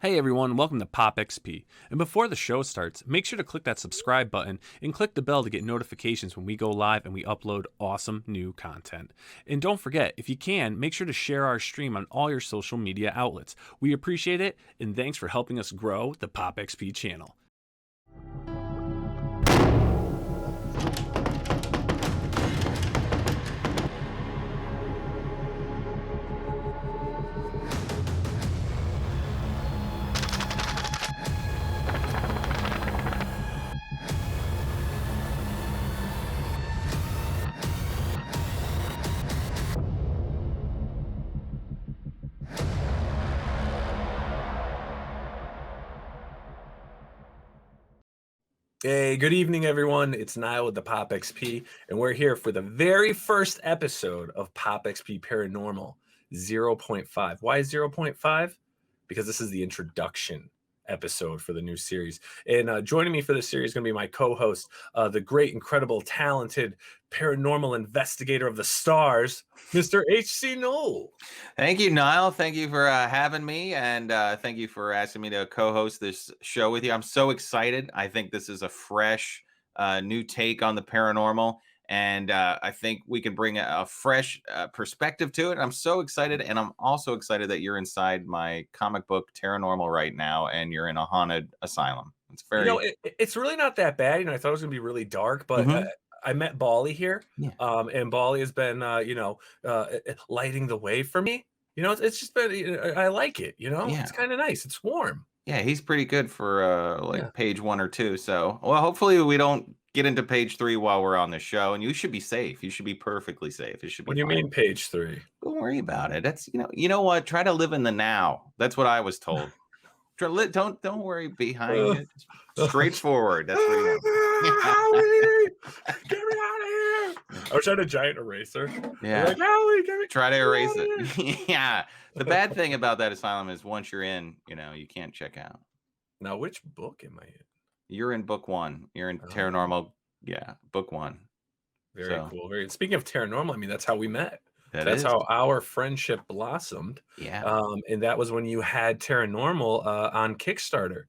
Hey everyone, welcome to POPXP. And before the show starts, make sure to click that subscribe button and click the bell to get notifications when we go live and we upload awesome new content. And don't forget, if you can, make sure to share our stream on all your social media outlets. We appreciate it, and thanks for helping us grow the POPXP channel. Hey, good evening, everyone. It's Nile with the POPXP, and we're here for the very first episode of POPXP Paranormal 0.5. Why 0.5? Because this is the introduction episode for the new series. And joining me for this series is going to be my co-host, the great, incredible, talented paranormal investigator of the stars, Mr. H.C. Knoll. Thank you, Niall. Thank you for having me, and thank you for asking me to co-host this show with you. I'm so excited. I think this is a fresh, new take on the paranormal, and I think we can bring a fresh perspective to it. I'm so excited, and I'm also excited that you're inside my comic book Paranormal right now, and you're in a haunted asylum. It's very, It's really not that bad. I thought it was going to be really dark, but I met Bali here, Yeah. and Bali has been, lighting the way for me. It's just been, I like it. Yeah. It's kind of nice. It's warm. Yeah, he's pretty good for Yeah. page 1 or 2. So, well, hopefully we don't get into page 3 while we're on the show. And you should be safe. You should be perfectly safe. It should be. What do you fine. mean page 3? Don't worry about it. That's you know what? Try to live in the now. That's what I was told. Don't worry behind it. Straightforward. That's what Howie, get me out of here! I was trying to giant eraser. Yeah. Like, Howie, get me. Try to erase it. Yeah. The bad thing about that asylum is once you're in, you can't check out. Now, which book am I in? You're in book 1. You're in Paranormal. Yeah, book 1. Very cool. Speaking of paranormal, I mean, that's how we met. That's Is. how our friendship blossomed. Yeah. And that was when you had Paranormal on Kickstarter.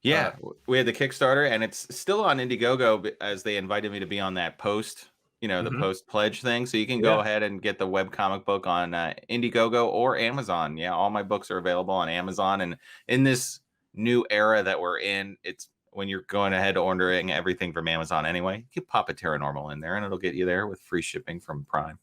Yeah, we had the Kickstarter, and it's still on Indiegogo as they invited me to be on that post, the post pledge thing. So you can go ahead and get the web comic book on Indiegogo or Amazon. Yeah, all my books are available on Amazon. And in this new era that we're in, it's when you're going ahead ordering everything from Amazon anyway, you can pop a Paranormal in there, and it'll get you there with free shipping from Prime.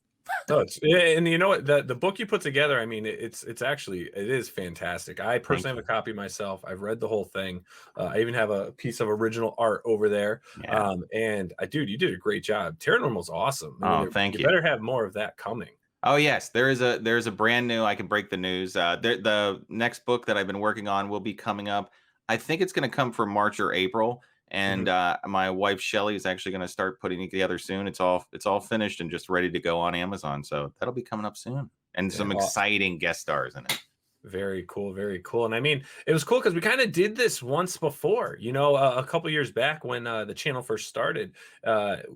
And you know what, the book you put together, I mean, it is fantastic. I personally have a copy myself. I've read the whole thing. I even have a piece of original art over there. Yeah. And dude, you did a great job. Paranormal's awesome. I mean, Thank you. You better have more of that coming. Oh yes, there's a brand new. I can break the news. The next book that I've been working on will be coming up. I think it's going to come for March or April. And my wife Shelly is actually going to start putting it together soon. It's all finished and just ready to go on Amazon. So that'll be coming up soon. And some exciting guest stars in it. Very cool, very cool. And I mean, it was cool because we kind of did this once before, a couple years back when the channel first started.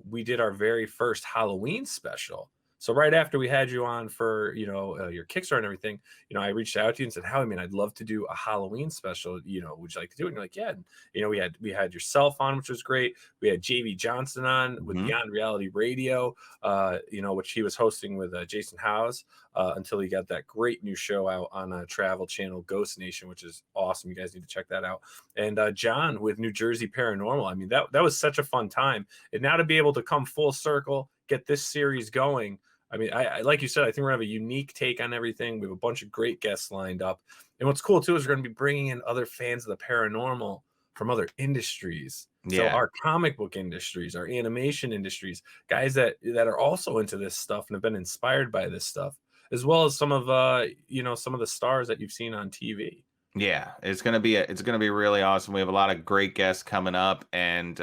We did our very first Halloween special. So right after we had you on for, your Kickstarter and everything, I reached out to you and said, Howie, man, I'd love to do a Halloween special. Would you like to do it? And you're like, yeah. And, we had yourself on, which was great. We had JV Johnson on with Beyond Reality Radio, which he was hosting with Jason Howes until he got that great new show out on a travel channel, Ghost Nation, which is awesome. You guys need to check that out. And John with New Jersey Paranormal. I mean, that was such a fun time. And now to be able to come full circle, get this series going. I mean, I like you said, I think we're going to have a unique take on everything. We have a bunch of great guests lined up. And what's cool, too, is we're going to be bringing in other fans of the paranormal from other industries. So our comic book industries, our animation industries, guys that are also into this stuff and have been inspired by this stuff, as well as some of some of the stars that you've seen on TV. Yeah, it's going to be really awesome. We have a lot of great guests coming up, and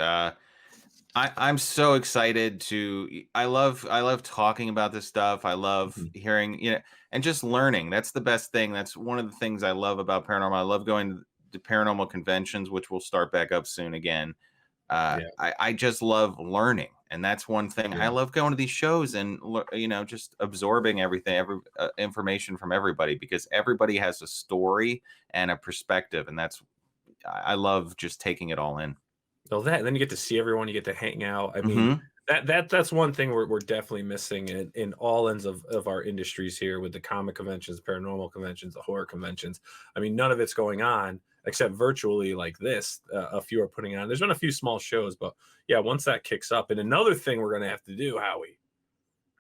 I'm so excited I love talking about this stuff. I love hearing, and just learning. That's the best thing. That's one of the things I love about paranormal. I love going to paranormal conventions, which will start back up soon again. I just love learning. And that's one thing I love, going to these shows and, just absorbing everything, every information from everybody, because everybody has a story and a perspective. And I love just taking it all in. So that, and then you get to see everyone, you get to hang out. I mean, Hmm. that's one thing we're definitely missing in all ends of our industries here, with the comic conventions, paranormal conventions, the horror conventions. I mean, none of it's going on except virtually like this. A few are putting on. There's been a few small shows, but yeah, once that kicks up, and another thing we're gonna have to do, Howie,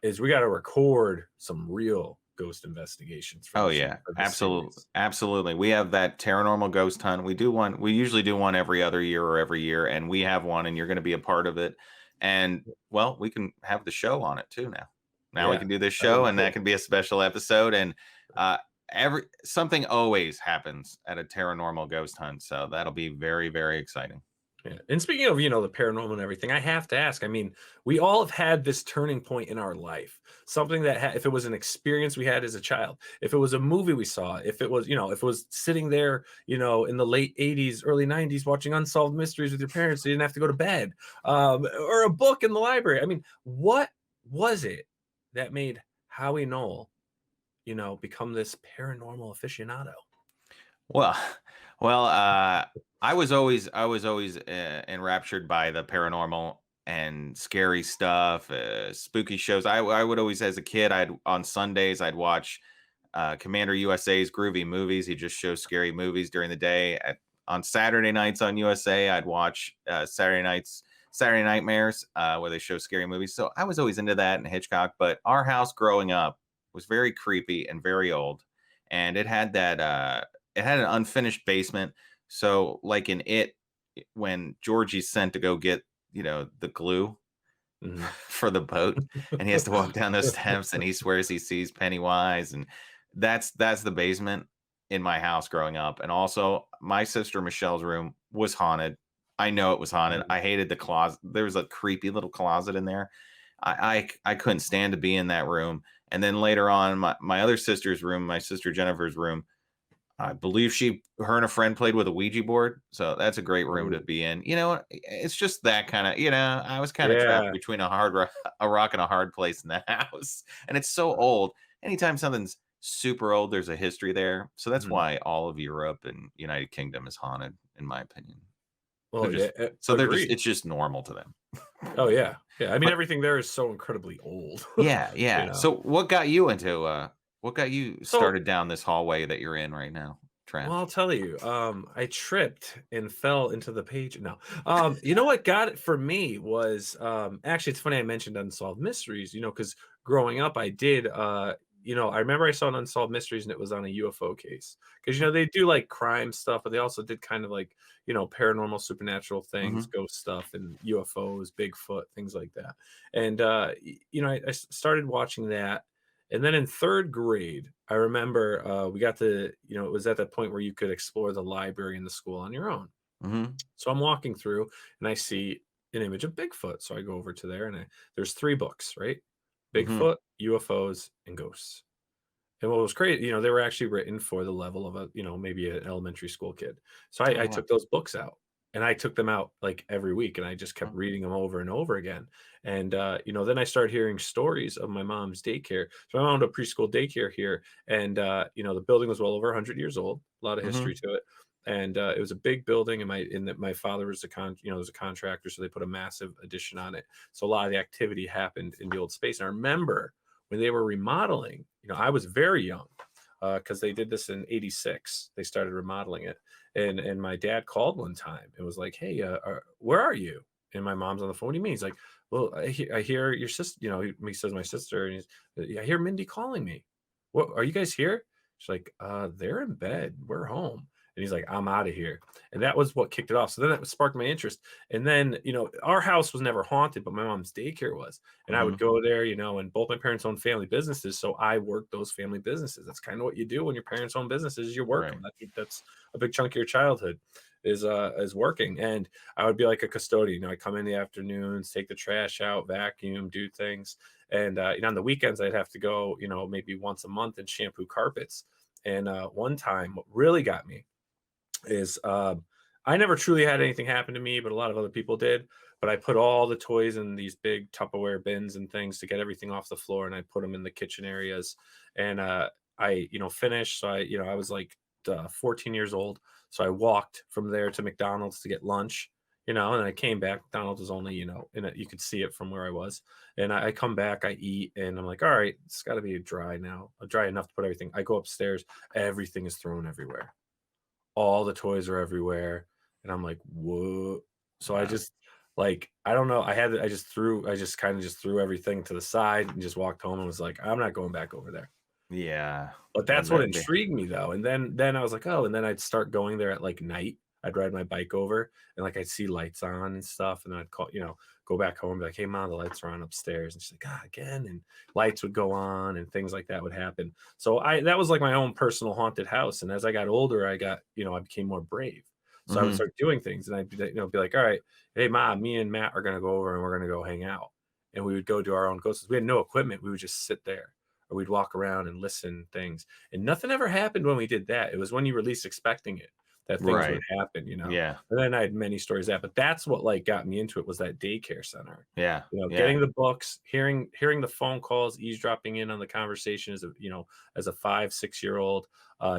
is we got to record some real ghost investigations for Oh the show, yeah, for this absolutely, series. absolutely. We have that paranormal ghost hunt. We do one. We usually do one every other year or every year, and we have one, and you're going to be a part of it. And well, we can have the show on it too now. Now we Yeah, can do this that'll show, be and that cool. can be a special episode. And uh, every something always happens at a paranormal ghost hunt, so that'll be very, very exciting. Yeah. And speaking of, the paranormal and everything, I have to ask, I mean, we all have had this turning point in our life. Something that if it was an experience we had as a child, if it was a movie we saw, if it was, if it was sitting there, in the late 80s, early 90s watching Unsolved Mysteries with your parents, so you didn't have to go to bed. Or a book in the library. I mean, what was it that made Howie Knoll, become this paranormal aficionado? Well, well, I was always enraptured by the paranormal and scary stuff, spooky shows. I would always, as a kid, on Sundays I'd watch Commander USA's Groovy Movies. He just shows scary movies during the day. On Saturday nights on USA, I'd watch Saturday Nightmares, where they show scary movies. So I was always into that, and Hitchcock. But our house growing up was very creepy and very old, and it had an unfinished basement. So, like in it, when Georgie's sent to go get, the glue Mhm. for the boat, and he has to walk down those steps, and he swears he sees Pennywise, and that's the basement in my house growing up. And also, my sister Michelle's room was haunted. I know it was haunted. Mhm. I hated the closet. There was a creepy little closet in there. I couldn't stand to be in that room. And then later on, my other sister's room, my sister Jennifer's room, I believe her and a friend played with a Ouija board, so that's a great room to Ooh. be in. It's just that kind of, I was kind of trapped Yeah. between a rock and a hard place in the house, and it's so old. Anytime something's super old, there's a history there. So that's Mhm. why all of Europe and United Kingdom is haunted, in my opinion. They're Well, yeah, just agreed. it's just normal to them. Oh, yeah. Yeah, I mean, But everything there is so incredibly old, yeah, you yeah. know? So what got you So, started down this hallway that you're in right now, well, trapped? I'll tell you, I tripped and fell into the page. No. You know what got it for me was, actually, it's funny I mentioned Unsolved Mysteries, because growing up, I did, I remember I saw an Unsolved Mysteries and it was on a UFO case. Because, they do like crime stuff, but they also did kind of like, paranormal, supernatural things, Mhm. ghost stuff, and UFOs, Bigfoot, things like that. And, I started watching that. And then in 3rd grade, I remember, we got to, it was at that point where you could explore the library in the school on your own. Mhm. So I'm walking through and I see an image of Bigfoot. So I go over to there and there's 3 books, right? Mhm. Bigfoot, UFOs, and ghosts. And what was great, they were actually written for the level of a, maybe an elementary school kid. So Oh, I wow. took those books out and I took them out like every week and I just kept Oh. reading them over and over again. And, then I started hearing stories of my mom's daycare. So my mom owned a preschool daycare here. And, the building was well over 100 years old, a lot of history Mhm. to it. And it was a big building, and my father was was a contractor, so they put a massive addition on it. So a lot of the activity happened in the old space. And I remember when they were remodeling, I was very young because they did this in '86. They started remodeling it, and my dad called one time and was like, "Hey, where are you?" And my mom's on the phone. What do you mean? He's like, "Well, I hear your sister." He says my sister, and I hear Mindy calling me. What are you guys here? She's like, they're in bed. We're home. And he's like, I'm out of here. And that was what kicked it off. So then that sparked my interest. And then, our house was never haunted, but my mom's daycare was. And I would Mhm. go there, and both my parents own family businesses. So I worked those family businesses. That's kind of what you do when your parents own businesses, is you work Right. them. That's a big chunk of your childhood is working. And I would be like a custodian. I come in the afternoons, take the trash out, vacuum, do things. And on the weekends, I'd have to go, maybe once a month and shampoo carpets. And one time, what really got me is I never truly had anything happen to me, but a lot of other people did. but I put all the toys in these big Tupperware bins and things to get everything off the floor, and I put them in the kitchen areas. And I, finished. So I was like 14 years old. So I walked from there to McDonald's to get lunch, and I came back. McDonald's was only, you could see it from where I was. And I come back, I eat, and I'm like, all right, it's got to be dry now, dry enough to put everything. I go upstairs, everything is thrown everywhere. All the toys are everywhere. And I'm like, whoa. So I Wow. just, like, I don't know. I just kind of just threw everything to the side and just walked home and was like, I'm not going back over there. Yeah. But that's what That'd be- intrigued me though. And then I was like, oh, and then I'd start going there at like night. I'd ride my bike over and like I'd see lights on and stuff. And then I'd call, go back home and be like, hey mom, the lights are on upstairs. And she's like, ah, again. And lights would go on and things like that would happen. So that was like my own personal haunted house. And as I got older, I became more brave. So I would start doing things and I'd be like, all right, hey mom, me and Matt are gonna go over and we're gonna go hang out. And we would go do our own ghosts. We had no equipment, we would just sit there. Or we'd walk around and listen things. And nothing ever happened when we did that. It was when you were least expecting it that things Right. would happen, Yeah. And then I had many stories of that, but that's what like got me into it was that daycare center. Yeah. Getting the books, hearing the phone calls, eavesdropping in on the conversation as a 5-6 year old,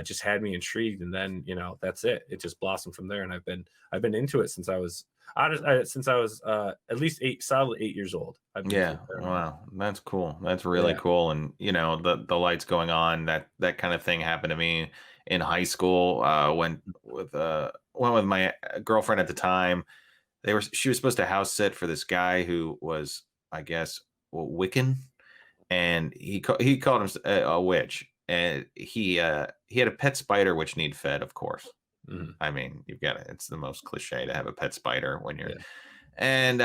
just had me intrigued. And then, that's it. It just blossomed from there. And I've been into it since I was at least solid 8 years old. I've been Yeah. into it. Wow. That's cool. That's really cool. And the lights going on, that kind of thing happened to me in high school. Went with my girlfriend at the time. She was supposed to house sit for this guy who was, I guess, Wiccan, and he called him a witch, and he had a pet spider which need fed, of course. Mhm. I mean, you've got it's the most cliche to have a pet spider when you're, Yeah. and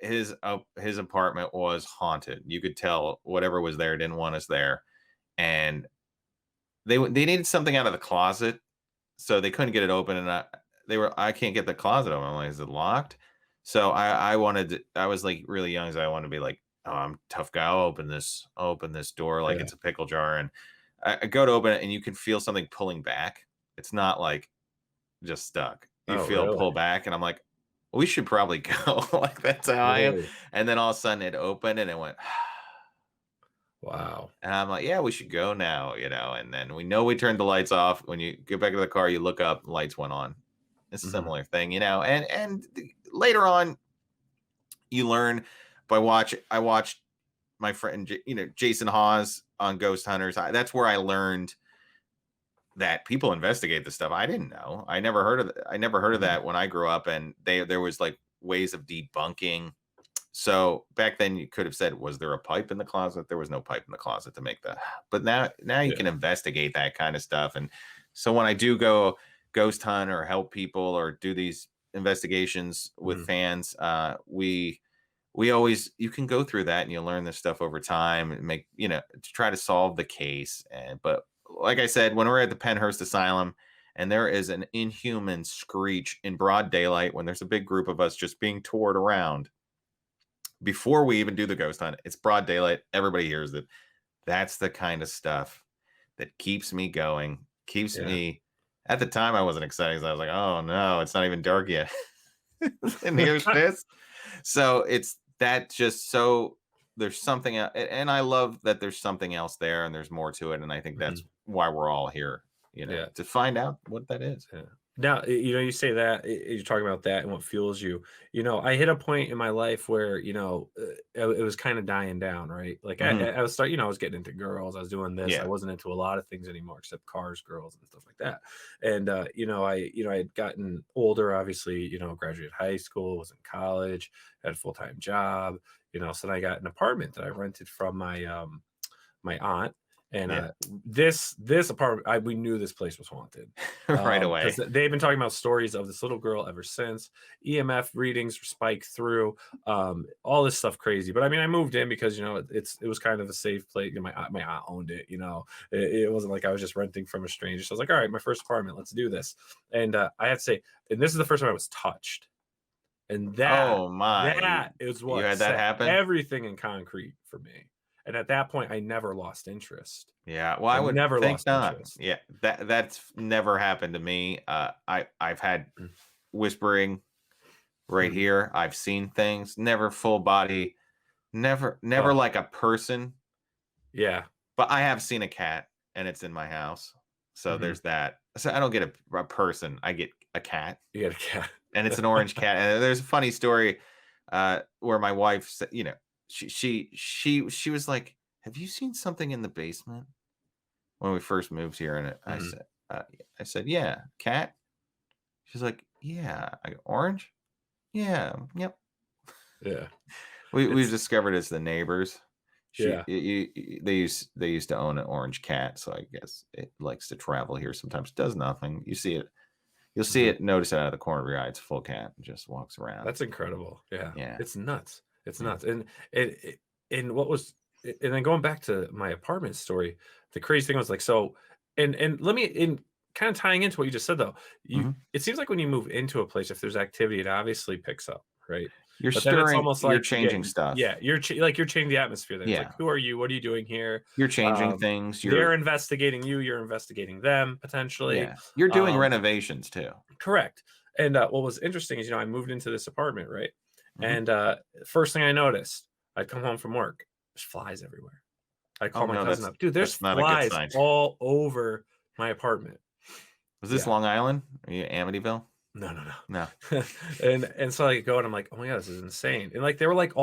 his apartment was haunted. You could tell whatever was there didn't want us there, and they needed something out of the closet, so they couldn't get it open, and I can't get the closet open. I'm like, is it locked? So I was like really young, so I wanted to be like, oh, I'm a tough guy. I'll open this door like Yeah. it's a pickle jar, and I go to open it, and you can feel something pulling back. It's not like just stuck. You Oh, feel really? pull back, and I'm like, we should probably go. Like that's how I am. Really? And then all of a sudden it opened, and it went. Wow. And I'm like, yeah, we should go now, And then we turned the lights off. When you get back to the car, you look up, lights went on. It's a similar thing, And later on, you learn by I watched my friend, Jason Hawes on Ghost Hunters. That's where I learned that people investigate this stuff. I didn't know. I never heard of that when I grew up, and there was like ways of debunking. So back then you could have said, was there a pipe in the closet? There was no pipe in the closet to make that. But now you can investigate that kind of stuff. And so when I do go ghost hunt or help people or do these investigations with fans, we always, you can go through that and you learn this stuff over time and make, to try to solve the case. But like I said, when we're at the Pennhurst Asylum and there is an inhuman screech in broad daylight, when there's a big group of us just being toured around, before we even do the ghost hunt, it's broad daylight. Everybody hears it. That's the kind of stuff that keeps me going, keeps me. At the time, I wasn't excited because I was like, oh no, it's not even dark yet. And here's this. So it's that just so there's something, and I love that there's something else there and there's more to it. And I think that's why we're all here, to find out what that is. Yeah. Now, you say that you're talking about that and what fuels you. I hit a point in my life where, it was kind of dying down, right? Like I was I was getting into girls. I was doing this. I wasn't into a lot of things anymore except cars, girls, and stuff like that. And I had gotten older. Obviously, graduated high school, was in college, had a full-time job. So then I got an apartment that I rented from my my aunt. And this apartment, we knew this place was haunted right away. because they've been talking about stories of this little girl ever since. EMF readings spike through, all this stuff crazy. But I mean, I moved in because it was kind of a safe place. My aunt owned it. It wasn't like I was just renting from a stranger. So I was like, all right, my first apartment, let's do this. And I have to say, and this is the first time I was touched. And that is what you had that happen. Everything in concrete for me. And at that point, I never lost interest. Yeah, well, I would never think lost not. interest. Yeah, that's never happened to me. I've had whispering, right here. I've seen things, never full body, never like a person. Yeah. But I have seen a cat, and it's in my house. So there's that. So I don't get a person. I get a cat. You got a cat. And it's an orange cat. And there's a funny story where my wife said, you know, she was like, "Have you seen something in the basement?" When we first moved here, and I said, "Yeah, cat." She's like, "Yeah." I go, "Orange?" "Yeah, yep." Yeah. We've discovered it's the neighbors. Yeah. They used to own an orange cat, so I guess it likes to travel here sometimes. Does nothing. You see it. You'll see it. Notice it out of the corner of your eye. It's a full cat. It just walks around. That's incredible. Yeah. Yeah. It's nuts. It's nuts. And what was, and then going back to my apartment story, the crazy thing was like, so, and let me, in kind of tying into what you just said though, it seems like when you move into a place, if there's activity, it obviously picks up, right? You're But then it's stirring. almost You're like changing stuff. Yeah, you're changing the atmosphere. There, it's like, who are you? What are you doing here? You're changing things. They're investigating you. You're investigating them potentially. Yeah, you're doing renovations too. Correct. And what was interesting is, I moved into this apartment, right? And first thing I noticed, I'd come home from work, there's flies everywhere. I'd call my cousin up, dude. There's flies all over my apartment. Was this Long Island? Are you Amityville? No. and so I go and I'm like, oh my god, this is insane. And like they were like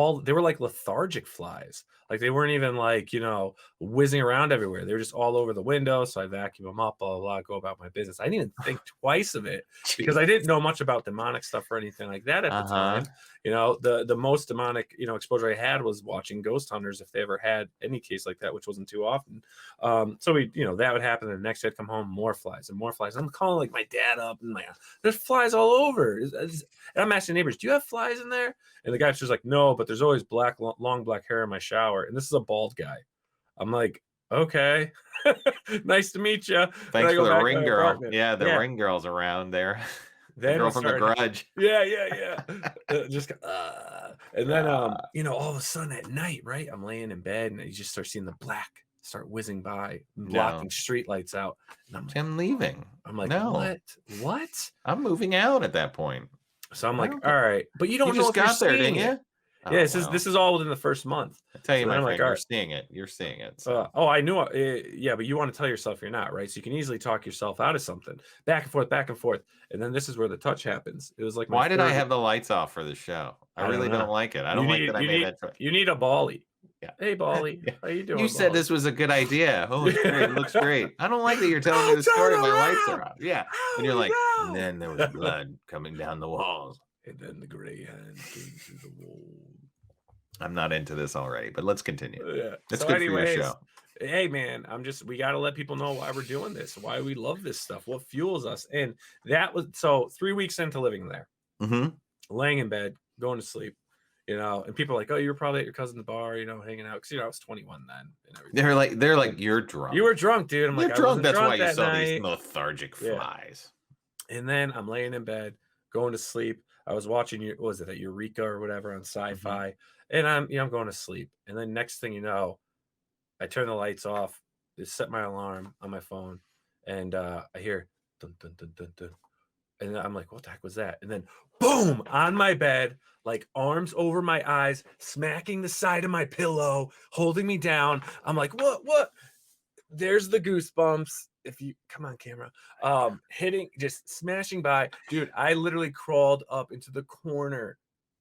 lethargic flies. Like they weren't even like, whizzing around everywhere. They were just all over the window. So I vacuum them up, blah, blah, blah, go about my business. I didn't even think twice of it because I didn't know much about demonic stuff or anything like that at the time. The most demonic, exposure I had was watching Ghost Hunters, if they ever had any case like that, which wasn't too often. So we, that would happen. And the next day I'd come home, more flies and more flies. And I'm calling like my dad up and there's flies all over. And I'm asking neighbors, do you have flies in there? And the guy's just like, no, but there's always long black hair in my shower. And this is a bald guy. I'm like, okay, nice to meet you. Thanks for the ring girl. Yeah, the ring girl's around there. The girl from The Grudge. Yeah. And then, all of a sudden at night, right? I'm laying in bed and you just start seeing the black start whizzing by, blocking street lights out. And I'm like, I'm leaving. I'm like, no. What? I'm moving out at that point. So I'm like, all right, but you don't know just if you're got there, didn't you? it. Yeah, this is all within the first month. I tell you, so my friend, like, you're seeing it. You're seeing it. So. I knew. Yeah, but you want to tell yourself you're not, right? So you can easily talk yourself out of something, back and forth, and then this is where the touch happens. It was like, why did I have the lights off for the show? I really don't like it. I don't like that I made that choice. You need a Bali. Yeah. Hey, Bali, how you doing? You said this was a good idea. Oh, it's great. It looks great. I don't like that you're telling me the story. My lights are off. Yeah, and you're like, and then there was blood coming down the walls. And then the gray hand came through the wall. I'm not into this already, but let's continue. Yeah. It's good for your show. Hey, man, we got to let people know why we're doing this, why we love this stuff, what fuels us. And that was, 3 weeks into living there, laying in bed, going to sleep, and people are like, oh, you were probably at your cousin's bar, hanging out. Because, I was 21 then. And everything. They're like, you're drunk. You were drunk, dude. I'm you're like, drunk. That's drunk why you saw night. These lethargic flies. And then I'm laying in bed, going to sleep. I was watching that Eureka or whatever on Sci-Fi, and I'm going to sleep. And then next thing you know, I turn the lights off, set my alarm on my phone, and I hear dun dun dun dun dun, and I'm like, what the heck was that? And then boom, on my bed, like arms over my eyes, smacking the side of my pillow, holding me down. I'm like, what? There's the goosebumps. If you come on camera, hitting, just smashing by, dude. I literally crawled up into the corner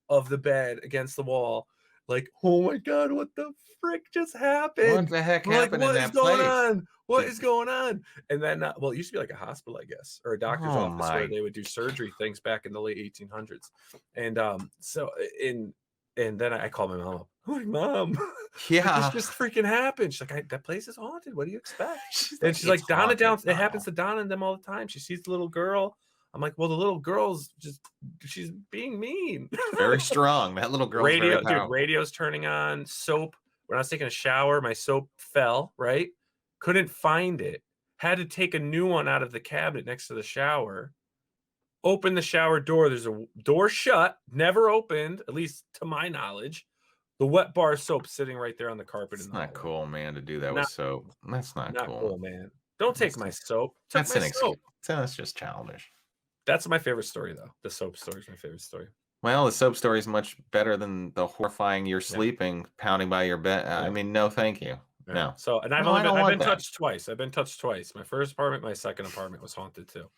of the bed against the wall, like, oh my god, what the frick just happened? What the heck happened in that place? What is going on? What is going on? And then, it used to be like a hospital, I guess, or a doctor's office where they would do surgery things back in the late 1800s. And and then I called my mom up. I'm like, Mom, this just freaking happened. She's like, that place is haunted. What do you expect? She's like, Donna down. It happens to Donna and them all the time. She sees the little girl. I'm like, well, the little girl's she's being mean. Very strong. That little girl. Radio's turning on. Soap. When I was taking a shower, my soap fell, right? Couldn't find it. Had to take a new one out of the cabinet next to the shower. Open the shower door. There's a door shut, never opened, at least to my knowledge. The wet bar of soap sitting right there on the carpet. It's not cool, man, to do that with soap. That's not cool, man. Don't take my soap. That's just childish. That's my favorite story, though. The soap story is my favorite story. Well, the soap story is much better than the horrifying you're Yeah. sleeping, pounding by your bed. I Yeah. mean, no, thank you. Yeah. No. So, and No, I don't I've want been that. touched twice. I've been touched twice. My first apartment, my second apartment was haunted too. No,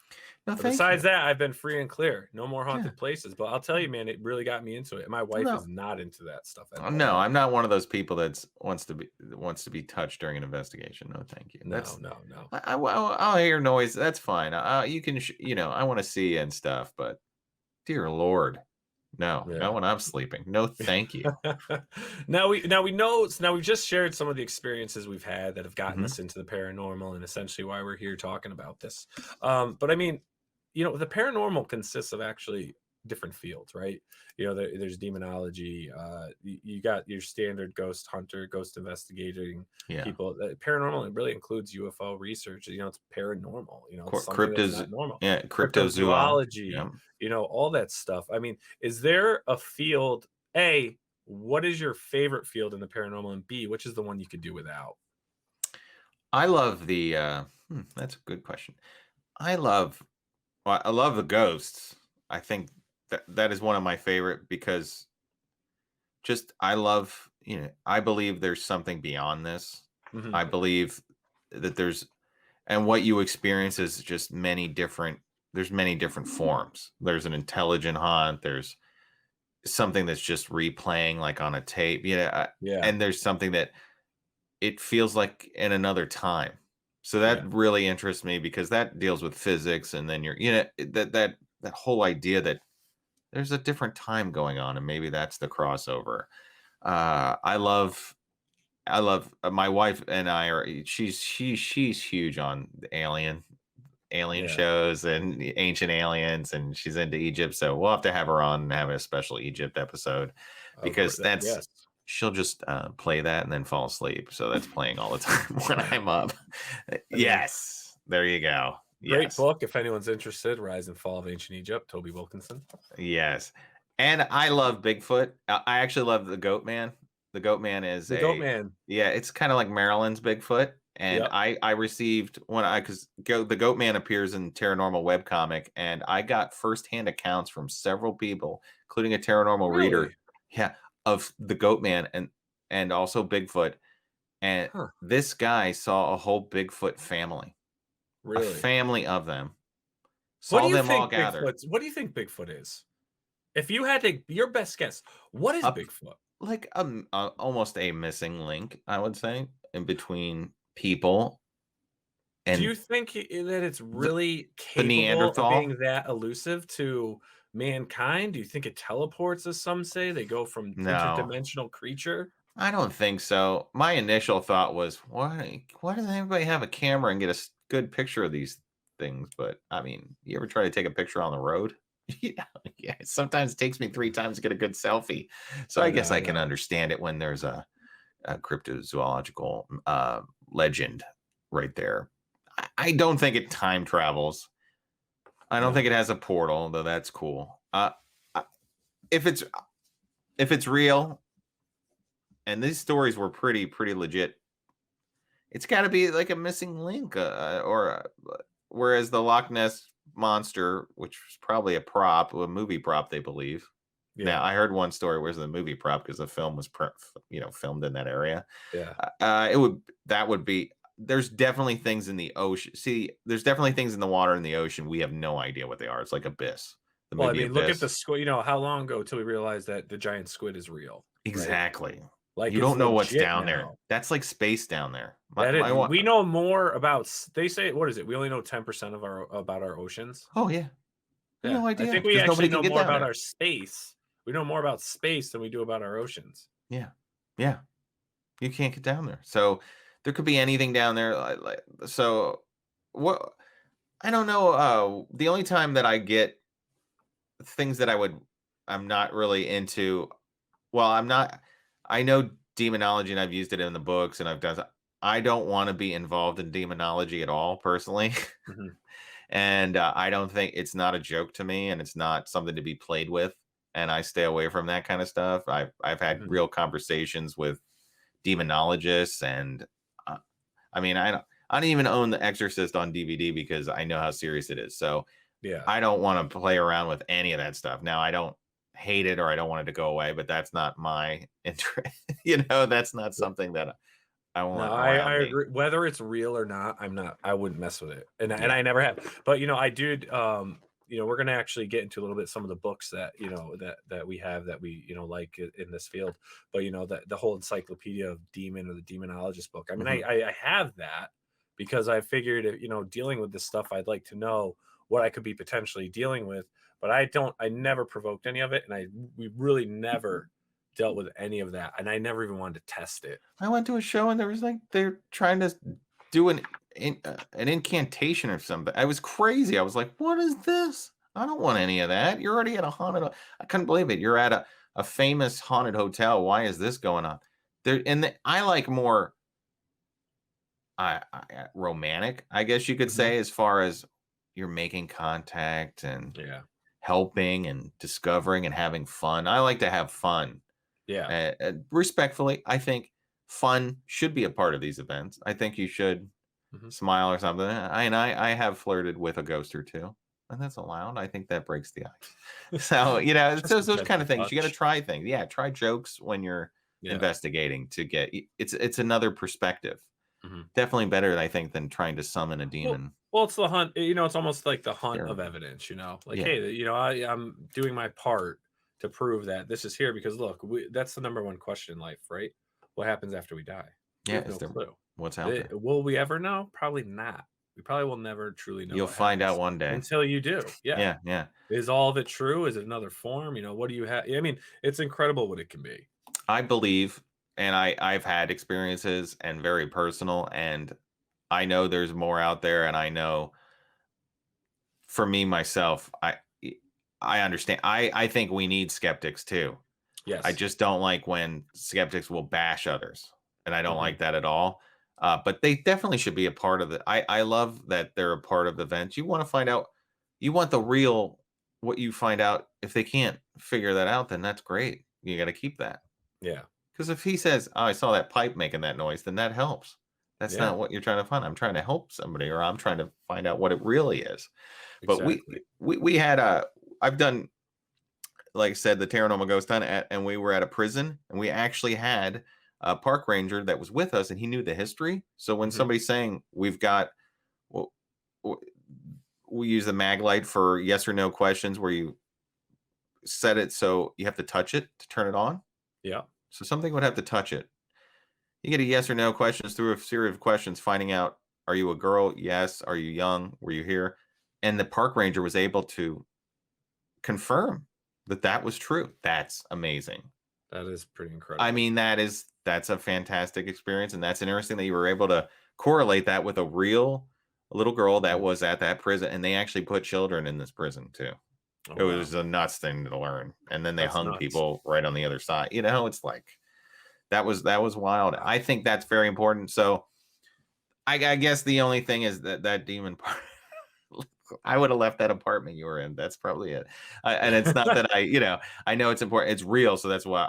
But thank besides you. that, I've been free and clear. No more Yeah. haunted places. But I'll tell you, man, it really got me into it. And my wife No. is not into that stuff at No, all. I'm not one of those people that wants to be touched during an investigation. No, thank you. No, no, no. I'll hear noise. That's fine. You can, I want to see and stuff, but dear Lord, no, Yeah. not when I'm sleeping. No, thank you. Now we know. So now we've just shared some of the experiences we've had that have gotten Mhm. us into the paranormal, and essentially why we're here talking about this. But I mean, the paranormal consists of actually different fields, right? There's demonology. You got your standard ghost hunter, ghost investigating Yeah. people. Paranormal, it really includes UFO research. It's paranormal. It's something that's Cryptos, not normal. yeah, cryptozoology. Cryptozoology, Yeah. all that stuff. I mean, is there a field? A, what is your favorite field in the paranormal? And B, which is the one you could do without? I love the. That's a good question. I love. Well, I love the ghosts. I think that is one of my favorite because just I love. I believe there's something beyond this. Mhm. I believe that and what you experience is just there's many different forms. There's an intelligent haunt. There's something that's just replaying like on a tape. Yeah, And there's something that it feels like in another time. So yeah, that really interests me because that deals with physics, and then that whole idea that there's a different time going on, and maybe that's the crossover. I love my wife and I are she's huge on the alien yeah. shows and the ancient aliens, and she's into Egypt, so we'll have to have her on and have a special Egypt episode because Yes. she'll just play that and then fall asleep. So that's playing all the time when I'm up. mean, Yes, there you go. Great Yes, book if anyone's interested. Rise and Fall of Ancient Egypt, Toby Wilkinson. yes. And I love Bigfoot. I actually love the Goat Man. The Goat Man is The Goat Man. yeah, it's kind of like Maryland's Bigfoot. And Yep. I received because the Goat Man appears in Paranormal webcomic, and I got firsthand accounts from several people, including a paranormal reader, Really? yeah, of the Goat Man and also Bigfoot. And Huh. this guy saw a whole Bigfoot family, a Really? family of them, What do saw you them all think gathered. What do you think Bigfoot is? If you had to, your best guess, what is Up Bigfoot? like almost a missing link, I would say, in between people Do and you think that it's the, really the capable of Neanderthal. being that elusive to mankind? Do you think it teleports, as some say? They go from No, interdimensional creature? I don't think so. My initial thought was, why doesn't anybody have a camera and get a good picture of these things? But I mean, you ever try to take a picture on the road? Yeah, yeah. Sometimes it takes me 3 times to get a good selfie. So I guess I I can know. understand it when there's a cryptozoological legend right there. I don't think it time travels. I don't No. think it has a portal, though. That's cool. I- if it's real, and these stories were pretty legit, it's got to be like a missing link, whereas the Loch Ness monster, which was probably a movie prop, they believe. Now, Yeah. I heard one story where it was a movie prop because the film was filmed in that area. Yeah. That would be. There's definitely things in the ocean. See, there's definitely things in the water in the ocean. We have no idea what they are. It's like Abyss, the Well, I movie mean, look at Abyss. the squid. How long ago till we realized that the giant squid is real, right? Exactly. Like, You it's don't know what's legit down there. now. That's like space down there. That is, we know more about. They say, what is it? We only know 10% about our oceans. Oh yeah, Yeah, no I idea think we because actually nobody can know get more down about there. our space. We know more about space than we do about our oceans. Yeah, yeah. You can't get down there. So there could be anything down there. So what? I don't know. The only time that I get things that I'm not really into. Well, I'm not. I know demonology, and I've used it in the books, and I've done. I don't want to be involved in demonology at all, personally. Mhm. And I don't think it's not a joke to me, and it's not something to be played with. And I stay away from that kind of stuff. I've had Mhm. real conversations with demonologists, and uh, I mean, I don't even own The Exorcist on DVD because I know how serious it is. So Yeah. I don't want to play around with any of that stuff. Now, I don't hate it or I don't want it to go away, but that's not my interest. That's not something that I No, want I around me. agree. Whether it's real or not, I wouldn't mess with it. And Yeah. I never have. But I do we're gonna actually get into a little bit some of the books that that we have that we like in this field. But that the whole encyclopedia of demon or the demonologist book. I mean, Mhm. I have that because I figured dealing with this stuff, I'd like to know what I could be potentially dealing with. But I never provoked any of it, and we really never dealt with any of that, and I never even wanted to test it. I went to a show and there was like they're trying to do an incantation or something. I was crazy. I was like, "What is this? I don't want any of that. You're already at a haunted. I couldn't believe it. You're at a famous haunted hotel. Why is this going on?" I like more romantic, I guess you could Mhm. say, as far as you're making contact and Yeah. helping and discovering and having fun. I like to have fun. Yeah. Respectfully, I think fun should be a part of these events. I think you should Mhm. smile or something. I have flirted with a ghost or two, and that's allowed. I think that breaks the ice. So it's Just a those kind gentle of things. You got to touch. try things. Yeah, try jokes when you're Yeah. investigating to get. It's another perspective. Mhm. Definitely better, I think, than trying to summon a Well demon. well, it's the hunt, it's almost like the hunt of Terrible. evidence, like, Yeah. "Hey, I'm doing my part to prove that this is here," because look, that's the number one question in life, right? What happens after we die? We Yeah. have Is no there clue. what's out there? Will we ever know? Probably not. We probably will never truly know You'll what find out happens one day. until you do. Yeah. Yeah. Yeah. Is all of it true? Is it another form? What do you have? I mean, it's incredible what it can be. I believe, and I've had experiences and very personal, and I know there's more out there, and I know for me myself, I understand. I think we need skeptics too. I Yes. just don't like when skeptics will bash others, and I don't Mhm. like that at all. But they definitely should be a part of it. I love that they're a part of the event. You want to find out, you want the real what you find out. If they can't figure that out, then that's great. You got to keep that. Yeah. Because if he says, "Oh, I saw that pipe making that noise," then that helps. That's Yeah. not what you're trying to find. I'm trying to help somebody, or I'm trying to find out what it really is. But Exactly. we had a I've done, like I said, the Paranormal Ghost Hunt, and we were at a prison, and we actually had a park ranger that was with us, and he knew the history. So when Mhm. somebody's saying we've got, well, we use the mag light for yes or no questions, where you set it so you have to touch it to turn it on. Yeah. So something would have to touch it. You get a yes or no questions through a series of questions, finding out, are you a girl? Yes. Are you young? Were you here? And the park ranger was able to confirm that that was true. That's amazing. That is pretty I incredible. mean, that's a fantastic experience, and that's interesting that you were able to correlate that with a real little girl that Mhm. was at that prison, and they actually put children in this prison too. Oh, It wow. was a nuts thing to learn, and then they That's hung nuts. people right on the other side. It's like that was wild. Wow. I think that's very important. So I guess the only thing is that demon part. I would have left that apartment you were in. That's probably it. And it's not that I know it's important. It's real, so that's why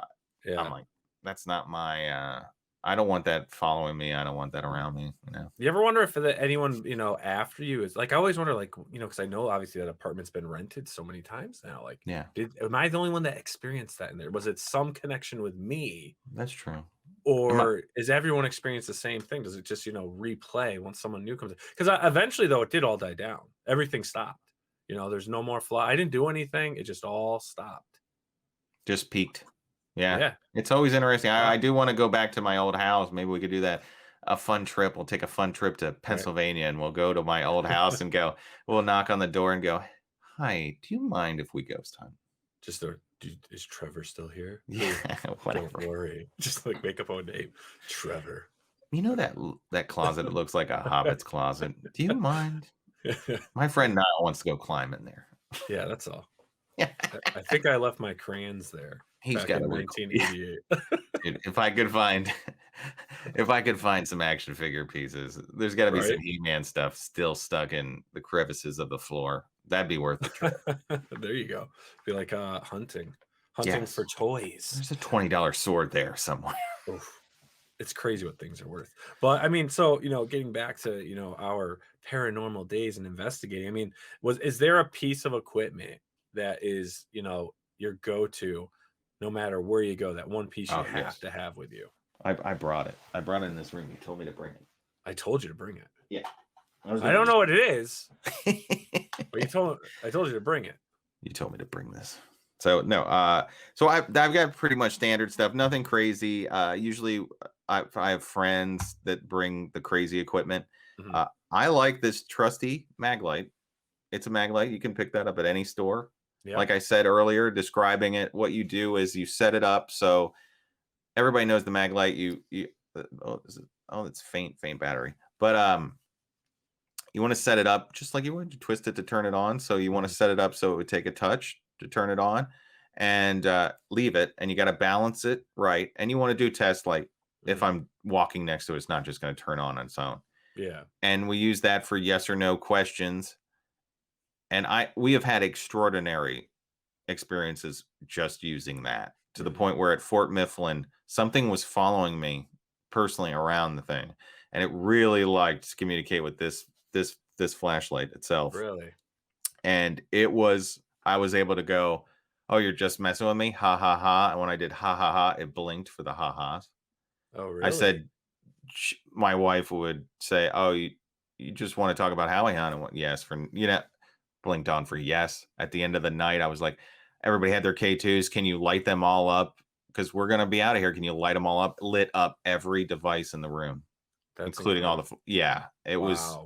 I'm Yeah. like, that's not my. I don't want that following me. I don't want that Mhm. around me. You ever wonder if anyone, after you is like, I always wonder, like, because I know obviously that apartment's been rented so many times now. Like, Yeah, am I the only one that experienced that in there? Was it some connection with me, that's true. Am I- or is everyone experience the same thing? Does it just, replay once someone new comes in? Because eventually, though, it did all die down. Everything stopped. There's no more fly. I didn't do anything. It just all stopped. just peaked. Yeah, Yeah. it's always interesting. I Wow. do want to go back to my old house. Maybe we could do that. A fun trip. We'll take a fun trip to Right. Pennsylvania, and we'll go to my old house and go. We'll knock on the door and go, "Hi, do you mind if we ghost hunt?" Just is Trevor still here? Yeah, Don't whatever. worry. Just like make up a name. Trevor. That closet that looks like a hobbit's closet? Do you mind? My friend Niall wants to go climb in there. Yeah, that's all. Yeah, I think I left my crayons there he's back got in a yeah, 1988. dude, if I could find if I could find some action figure pieces, there's gotta be some Right? He-Man stuff still stuck in the crevices of the floor. That'd be worth the trip. There you go. Be like, hunting for Yes. toys. There's a $20 sword there somewhere. Oof. It's crazy what things are worth. But I mean, so, getting back to, our paranormal days and investigating, I mean, is there a piece of equipment that is, your go-to, no matter where you go. That one piece you have yes. to have with you. I brought it. I brought it in this room. You told me to bring it. I told you to bring it. Yeah. I don't know what it is, but I told you to bring it. You told me to bring this. So no, so I've got pretty much standard stuff, nothing crazy. Usually I have friends that bring the crazy equipment. Mhm. I like this trusty mag light. It's a mag light. You can pick that up at any store. Yep. Like I said earlier, describing it, what you do is you set it up so everybody knows the mag light. It's faint battery, but you want to set it up just like you would. You twist it to turn it on. So you want to set it up so it would take a touch to turn it on, and leave it. And you got to balance it right. And you want to do tests like if I'm walking next to it, it's not just going to turn on its own. Yeah. And we use that for yes or no questions. And we have had extraordinary experiences just using that, to the point where at Fort Mifflin, something was following me personally around the thing, and it really liked to communicate with this flashlight itself. Really? And I was able to go, oh, you're just messing with me, ha ha ha. And when I did ha ha ha, it blinked for the ha ha's. Oh, really? I said, my wife would say, oh, you just want to talk about Howie Hunt? And yes, blinked on for yes. At the end of the night, I was like, everybody had their K2s. Can you light them all up? Because we're going to be out of here. Can you light them all up? Lit up every device in the room, including incredible. It was,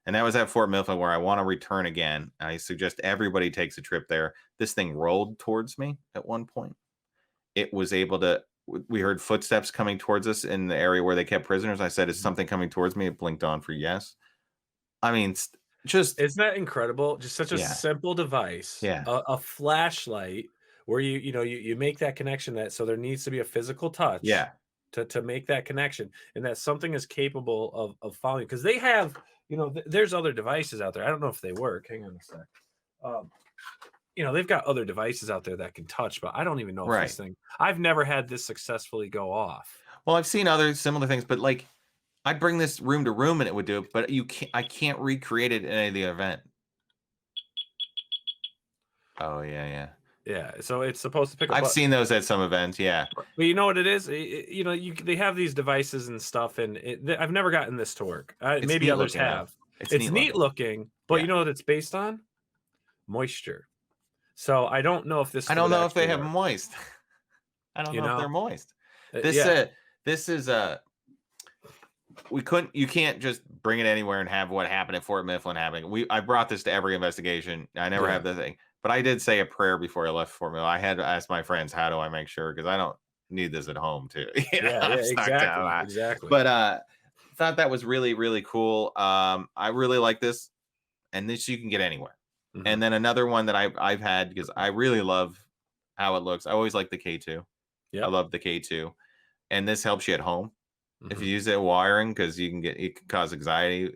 and that was at Fort Mifflin, where I want to return again. I suggest everybody takes a trip there. This thing rolled towards me at one point. It was able to, we heard footsteps coming towards us in the area where they kept prisoners. I said, is something coming towards me? It blinked on for yes. I mean, just, isn't that incredible? Just such a simple device. Yeah. A flashlight where you make that connection, so there needs to be a physical touch. Yeah. To make that connection, and that something is capable of following, because they have, there's other devices out there. I don't know if they work. Hang on a sec. They've got other devices out there that can touch, but I don't even know if this thing, I've never had this successfully go off. Well, I've seen other similar things, but like I'd bring this room to room and it would do it, but I can't recreate it in any of the event. Oh yeah. Yeah, so it's supposed to pick up. I've seen those at some events, yeah. But you know what it is? They have these devices and stuff, and I've never gotten this to work. Maybe others have. It's neat looking, but you know what it's based on? Moisture. So I don't know if this. I don't know if they have moist. I don't know if they're moist. This is you can't just bring it anywhere and have what happened at Fort Mifflin happening. I brought this to every investigation. I never have the thing. But I did say a prayer before I left Fort Mifflin. I had to ask my friends, how do I make sure? Because I don't need this at home too. Exactly. But thought that was really, really cool. I really like this, and this you can get anywhere. And then another one that I've had, because I really love how it looks. I always like the K2. Yeah, I love the K2, and this helps you at home if you use it wiring, because it can cause anxiety.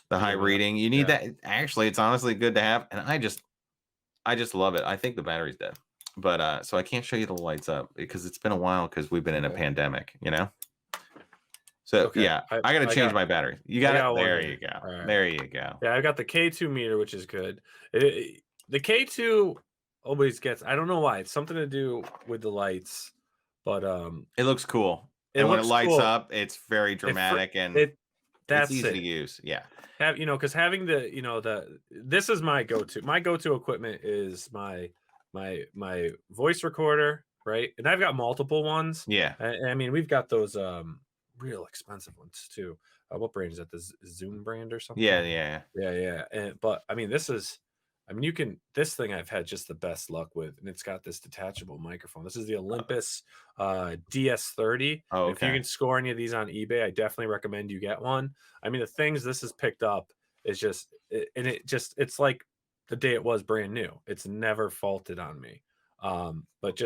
High reading. You need that. Actually, it's honestly good to have, and I just love it. I think the battery's dead, but so I can't show you the lights up because it's been a while, because we've been in a pandemic, So yeah, I got to change my battery. You got it. There you go. Right. There you go. Yeah, I've got the K2 meter, which is good. The K2 always gets. I don't know why. It's something to do with the lights, but it looks cool. And when it lights up, it's very dramatic it's easy to use. Yeah. Because having this is my go-to. My go-to equipment is my voice recorder, right? And I've got multiple ones. Yeah. I mean, we've got those real expensive ones too. What brand is that? The Zoom brand or something? Yeah. But I mean, this thing I've had just the best luck with, and it's got this detachable microphone. This is the Olympus DS30. Oh, okay. If you can score any of these on eBay, I definitely recommend you get one. I mean, the things this has picked up is it's like the day it was brand new. It's never faulted on me. But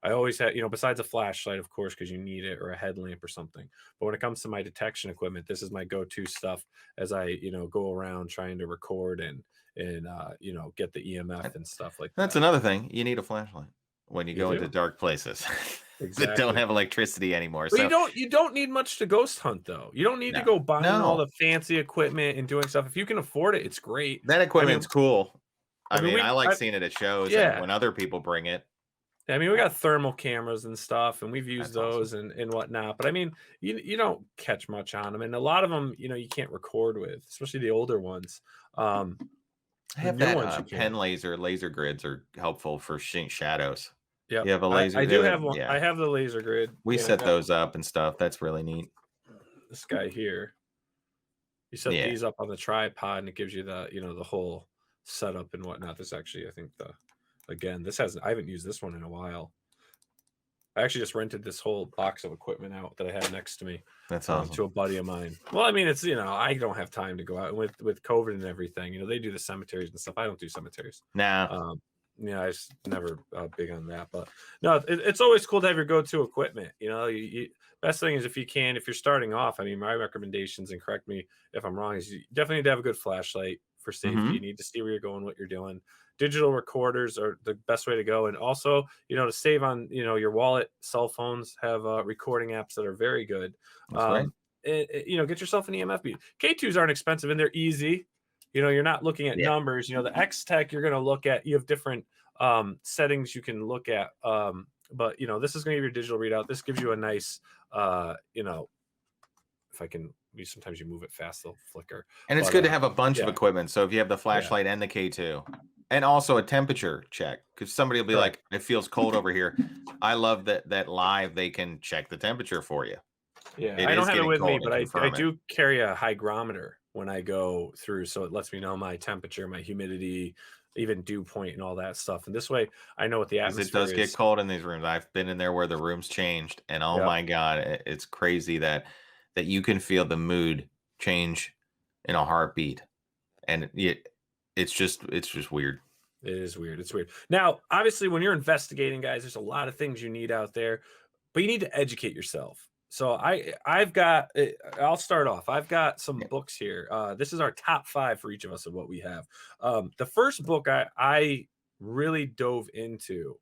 I always had, besides a flashlight, of course, because you need it, or a headlamp or something. But when it comes to my detection equipment, this is my go-to stuff as I, go around trying to record and get the EMF and stuff like that. That's another thing. You need a flashlight when you go into dark places that don't have electricity anymore. But you don't need much to ghost hunt, though. You don't need to go buying all the fancy equipment and doing stuff. If you can afford it, it's great. That equipment's cool. I mean, I like seeing it at shows and when other people bring it. I mean, we got thermal cameras and stuff, and we've used those awesome. and whatnot. But I mean, you don't catch much on them, and a lot of them, you can't record with, especially the older ones. I have that pen laser grids are helpful for shadows. Yeah, you have a laser. I do have one. Yeah. I have the laser grid. We set those up and stuff. That's really neat. This guy here, you set these up on the tripod, and it gives you the the whole setup and whatnot. This actually, I think again, I haven't used this one in a while. I actually just rented this whole box of equipment out that I have next to me. That's awesome. To a buddy of mine. Well, I mean, it's I don't have time to go out with COVID and everything. They do the cemeteries and stuff. I don't do cemeteries. Nah. I just never big on that. But no, it's always cool to have your go-to equipment. Best thing is if you're starting off. I mean, my recommendations, and correct me if I'm wrong, is you definitely need to have a good flashlight for safety. You need to see where you're going, what you're doing. Digital recorders are the best way to go, and also to save on your wallet. Cell phones have recording apps that are very good. Get yourself an EMF bead. K2s aren't expensive and they're easy. You're not looking at numbers. The X-Tech, you're going to look at, you have different settings you can look at. But this is going to give you a digital readout. This gives you a nice if I can, sometimes you move it fast, they'll flicker. And it's good to have a bunch of equipment. So if you have the flashlight and the K2, and also a temperature check, because somebody will be like, it feels cold over here. I love that live they can check the temperature for you. Yeah, I don't have it with me, but I do carry a hygrometer when I go through, so it lets me know my temperature, my humidity, even dew point, and all that stuff. And this way, I know what the atmosphere is. It does get cold in these rooms. I've been in there where the room's changed, and oh my God, it's crazy that you can feel the mood change in a heartbeat, and it's just weird. It is weird. It's weird. Now, obviously, when you're investigating, guys, there's a lot of things you need out there, but you need to educate yourself. So I'll start off. I've got some books here. This is our top 5 for each of us of what we have. The first book I really dove into,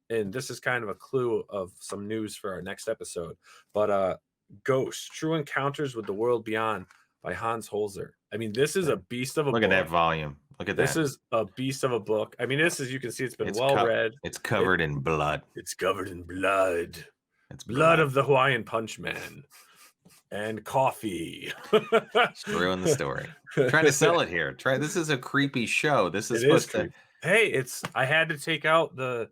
and this is kind of a clue of some news for our next episode, but Ghosts, True Encounters with the World Beyond by Hans Holzer. I mean, this is a beast of a book. Look at that volume. Look at that. This is a beast of a book. I mean, you can see, it's been well read. It's covered in blood. It's covered in blood. It's blood of the Hawaiian Punch Man and coffee. Just ruin the story. Trying to sell it here. This is a creepy show. This is supposed to. Hey, I had to take out the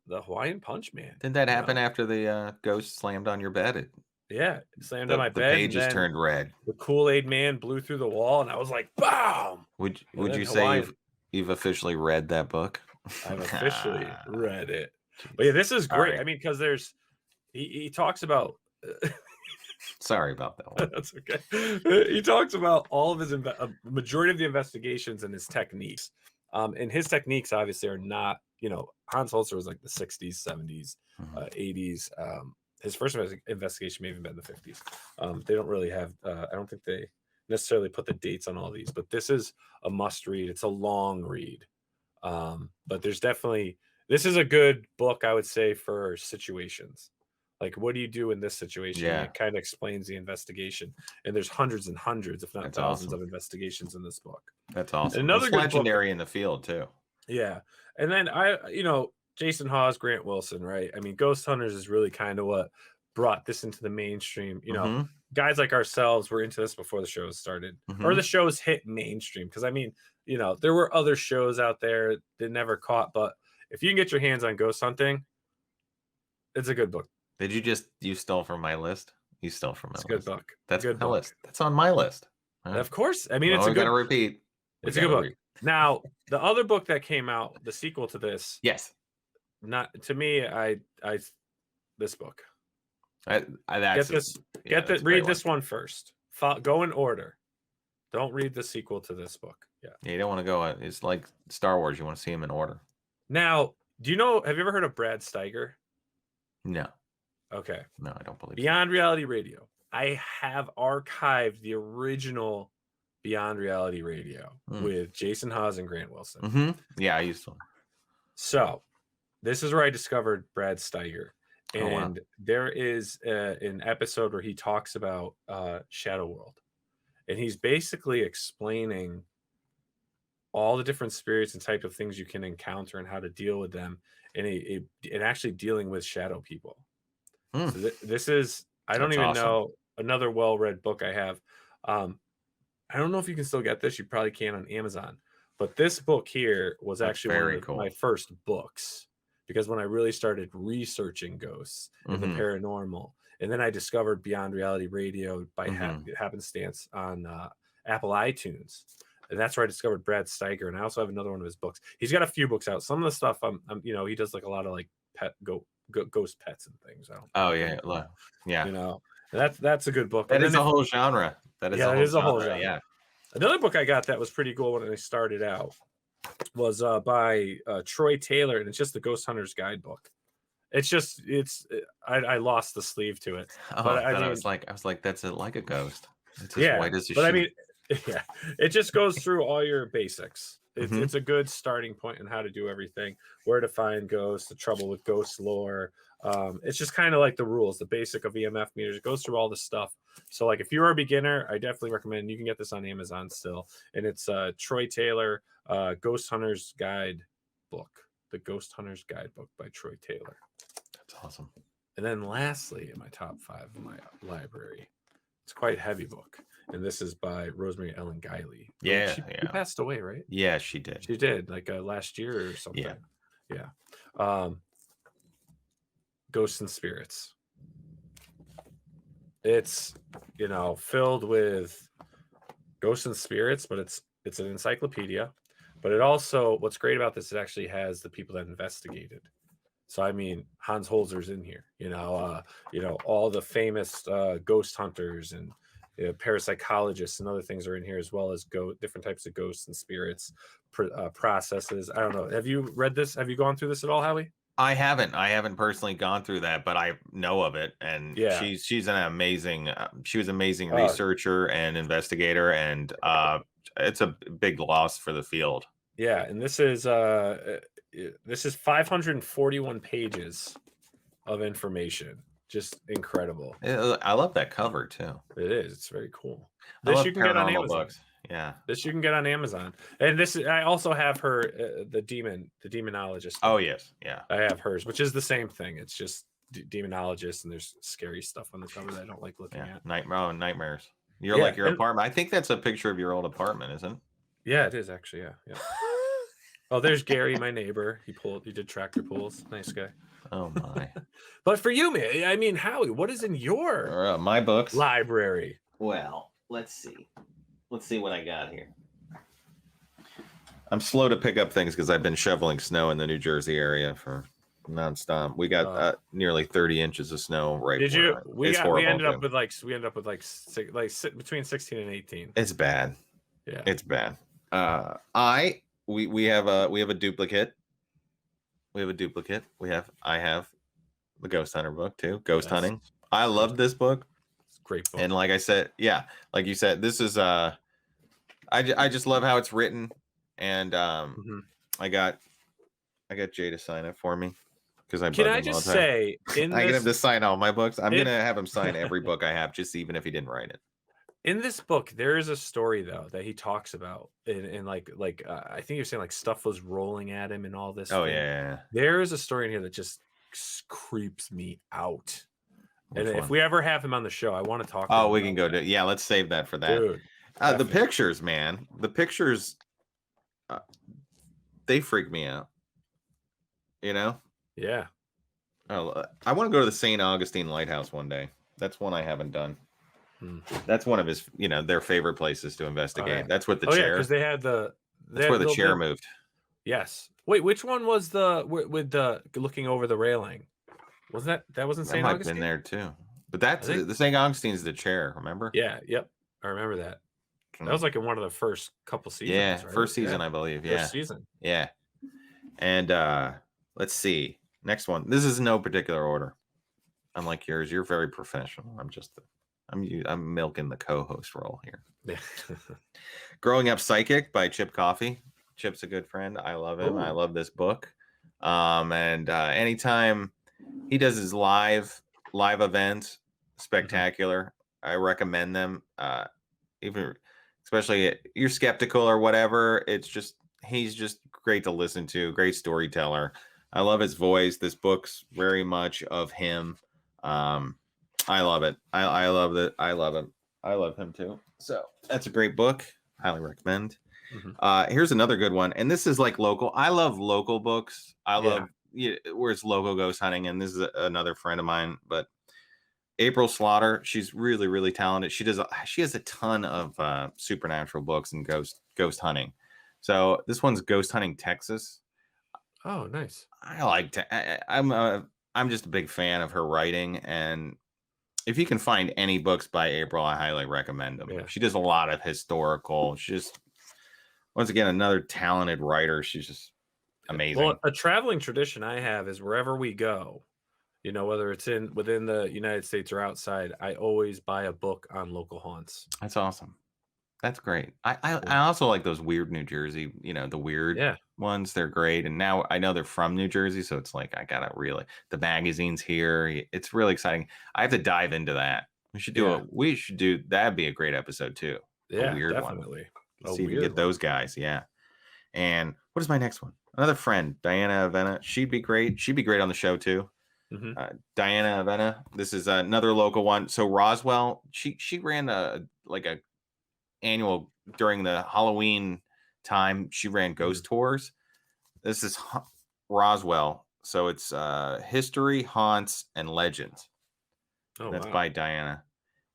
Hawaiian Punch Man. Didn't that happen after the ghost slammed on your bed? It slammed on my bed. The pages turned red. The Kool-Aid Man blew through the wall, and I was like, "Bam!" Would you say you've officially read that book? I've officially read it. But yeah, this is great. Right. I mean, because he talks about. Sorry about that one. That's okay. He talks about all of his majority of the investigations and his techniques. And his techniques obviously are not. Hans Holzer was like the 60s, 70s, 80s. His first investigation may have been in the 50s. They don't really have, I don't think they necessarily put the dates on all these, but this is a must read. It's a long read. But this is a good book, I would say, for situations. Like, what do you do in this situation? Yeah. It kind of explains the investigation. And there's hundreds and hundreds, if not thousands of investigations in this book. That's awesome. And another good legendary book in the field, too. Yeah. And then Jason Hawes, Grant Wilson, right? I mean, Ghost Hunters is really kind of what brought this into the mainstream. Guys like ourselves were into this before the show started, or the shows hit mainstream. Because, I mean, there were other shows out there that never caught. But if you can get your hands on ghost hunting, it's a good book. Did you stole from my list? You stole from my list. It's a good book. That's my list. That's on my list. Of course. I mean, it's a good. Gotta repeat. It's a good book. Now, the other book that came out, the sequel to this. Yes. Not to me. This book. Read this one first. Go in order. Don't read the sequel to this book. Yeah. You don't want to go. It's like Star Wars. You want to see them in order. Now, have you ever heard of Brad Steiger? No. Okay. No, I don't believe Beyond Reality Radio. I have archived the original Beyond Reality Radio with Jason Hawes and Grant Wilson. Yeah, I used to. So, this is where I discovered Brad Steiger. And there is an episode where he talks about Shadow World. And he's basically explaining all the different spirits and type of things you can encounter and how to deal with them, and actually dealing with shadow people. So this is, I don't That's even awesome. know, another well-read book I have. I don't know if you can still get this. You probably can on Amazon. But this book here was That's actually one very of cool. my first books, because when I really started researching ghosts and the paranormal, and then I discovered Beyond Reality Radio by happenstance on Apple iTunes. And that's where I discovered Brad Steiger. And I also have another one of his books. He's got a few books out. Some of the stuff, he does like a lot of like ghost pets and things. Yeah. You know, that's a good book. That And is then a whole genre. That is yeah, a it whole is a whole genre. genre. Yeah. Another book I got that was pretty cool when I started out was by Troy Taylor, and it's just the Ghost Hunter's Guidebook. I lost the sleeve to it. Oh, But I was like, that's like a ghost. It's as yeah, white as a but sheet. I mean, yeah, it just goes through all your basics. It's a good starting point in how to do everything, where to find ghosts, the trouble with ghost lore. It's just kind of like the rules, the basic of EMF meters. It goes through all the stuff. So like if you're a beginner, I definitely recommend, you can get this on Amazon still. And it's Troy Taylor, Ghost Hunter's Guide book, the Ghost Hunter's Guidebook by Troy Taylor. That's awesome. And then lastly, in my top 5 of my library, it's quite a heavy book. And this is by Rosemary Ellen Guiley. Yeah, She yeah. passed away, right? Yeah, she did. She did, like last year or something. Yeah. Ghosts and Spirits. It's, filled with ghosts and spirits, but it's an encyclopedia. But it also, what's great about this, it actually has the people that investigated. So I mean, Hans Holzer's in here. All the famous ghost hunters and parapsychologists and other things are in here, as well as different types of ghosts and spirits processes. I don't know. Have you read this? Have you gone through this at all, Howie? I haven't personally gone through that, but I know of it. And Yeah. she's an amazing, she was an amazing researcher and investigator, and it's a big loss for the field. Yeah, and this is 541 pages of information. Just incredible. I love that cover too. It is. It's very cool. This you can get on Amazon. Books. Yeah. This you can get on Amazon. And I also have her, the demonologist. Oh yes, yeah. I have hers, which is the same thing. It's just demonologist, and there's scary stuff on the cover that I don't like looking at. Nightmares. You're like your apartment. I think that's a picture of your old apartment, isn't it? Yeah, it is actually. Yeah. Oh, there's Gary, my neighbor. He did tractor pulls. Nice guy. Oh my. But for you, man, I mean, Howie, what is in your my books library? Well, let's see what I got here. I'm slow to pick up things because I've been shoveling snow in the New Jersey area for nonstop. We got nearly 30 inches of snow right. Did you? We ended up with between 16 and 18. It's bad. Yeah, it's bad. We have a duplicate. I have the Ghost Hunter book too. Ghost hunting. I love this book. It's a great book. And like I said, like you said, this is I just love how it's written. And I got Jay to sign it for me because I can I just say I get him to sign all my books. I'm gonna have him sign every book I have, just even if he didn't write it. In this book, there is a story though that he talks about, and I think you're saying like stuff was rolling at him and all this. Oh yeah. There is a story in here that just creeps me out. And if we ever have him on the show, I want to talk. Oh, we can go to let's save that for that. Dude, the pictures, man. The pictures, they freak me out. Yeah. Oh, I want to go to the St. Augustine Lighthouse one day. That's one I haven't done. That's one of his, their favorite places to investigate. Right. That's what the chair. Because they had that's where the chair moved. Yes. Wait, which one was with the looking over the railing? Was that wasn't St. Augustine? Been there too, but that's the St. Augustine's the chair. Remember? Yeah. Yep. I remember that. That was like in one of the first couple seasons. Yeah, right? first season, I believe. Yeah, first season. Yeah. And let's see. Next one. This is no particular order. Unlike yours, you're very professional. I'm milking the co-host role here. Yeah. Growing Up Psychic by Chip Coffey. Chip's a good friend. I love him. Ooh. I love this book. And anytime he does his live events, spectacular. I recommend them. Even especially you're skeptical or whatever. It's just he's just great to listen to, great storyteller. I love his voice. This book's very much of him. I love it. I love it. I love him. I love him too. So that's a great book. Highly recommend. Here's another good one, and this is like local. I love local books. I love where it's local ghost hunting, and this is another friend of mine, but April Slaughter. She's really, really talented. She has a ton of supernatural books and ghost hunting. So this one's Ghost Hunting Texas. Oh, nice. I like to. I'm just a big fan of her writing, and if you can find any books by April, I highly recommend them. Yeah. She does a lot of historical. She's just, once again, another talented writer. She's just amazing. Well, a traveling tradition I have is wherever we go, you know, whether it's within the United States or outside, I always buy a book on local haunts. That's awesome. That's great. I also like those weird New Jersey, the weird ones. They're great. And now I know they're from New Jersey, so it's like I gotta really, the magazine's here. It's really exciting. I have to dive into that. We should do that'd be a great episode too. Yeah, a weird definitely. One. See if we can get those guys. Yeah. And what is my next one? Another friend, Diana Avena. She'd be great. She'd be great on the show too. Diana Avena. This is another local one. So Roswell, she ran a annual during the Halloween time. She ran ghost tours. This is Roswell. So it's history, haunts, and legends. That's by Diana.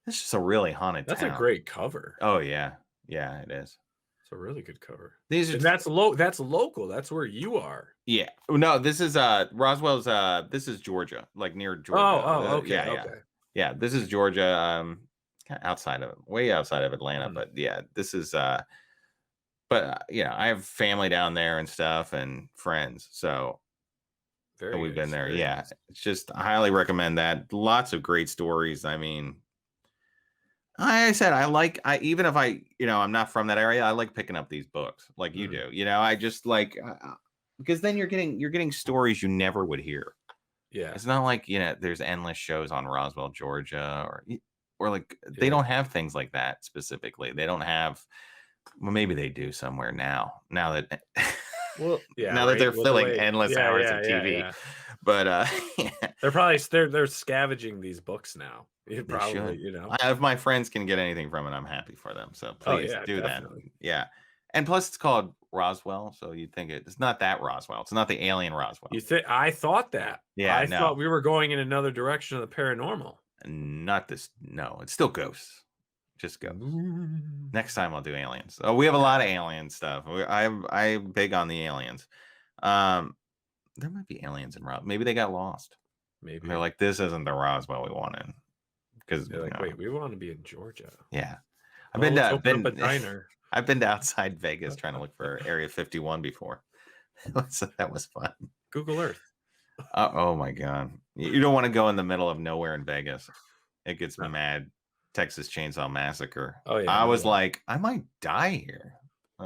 This is a really haunted That's town. a great cover. Oh yeah. Yeah, it is. It's a really good cover. That's local. That's where you are. Yeah. No, this is Roswell's this is Georgia, like near Georgia. Okay. Yeah, this is Georgia, way outside of Atlanta, but yeah, this is but I have family down there and stuff and friends. So we've been there. Yeah. It's just, I highly recommend that. Lots of great stories. I mean, I said, even if I'm not from that area, I like picking up these books like you do. I just like, because then you're getting stories you never would hear. Yeah. It's not like, there's endless shows on Roswell, Georgia, or like they don't have things like that specifically. They don't have, well, maybe they do somewhere now that, now that they're filling endless hours of TV. Yeah. But they're scavenging these books now. Probably, if my friends can get anything from it, I'm happy for them. So please do definitely. That. Yeah. And plus it's called Roswell. So you'd think it's not that Roswell. It's not the alien Roswell. I thought that. Yeah. I thought we were going in another direction of the paranormal. Not this. No, it's still ghosts. Just ghosts. Next time I'll do aliens. Oh, we have a lot of alien stuff. I'm big on the aliens. There might be aliens in Roswell. Maybe they got lost. Maybe they're like, this isn't the Roswell we wanted. Because they're like, wait, we want to be in Georgia. Yeah, I've been to outside Vegas trying to look for Area 51 before. So that was fun. Google Earth. Oh my God, you don't want to go in the middle of nowhere in Vegas. It gets me mad. Texas Chainsaw Massacre. Oh yeah, I was like, I might die here.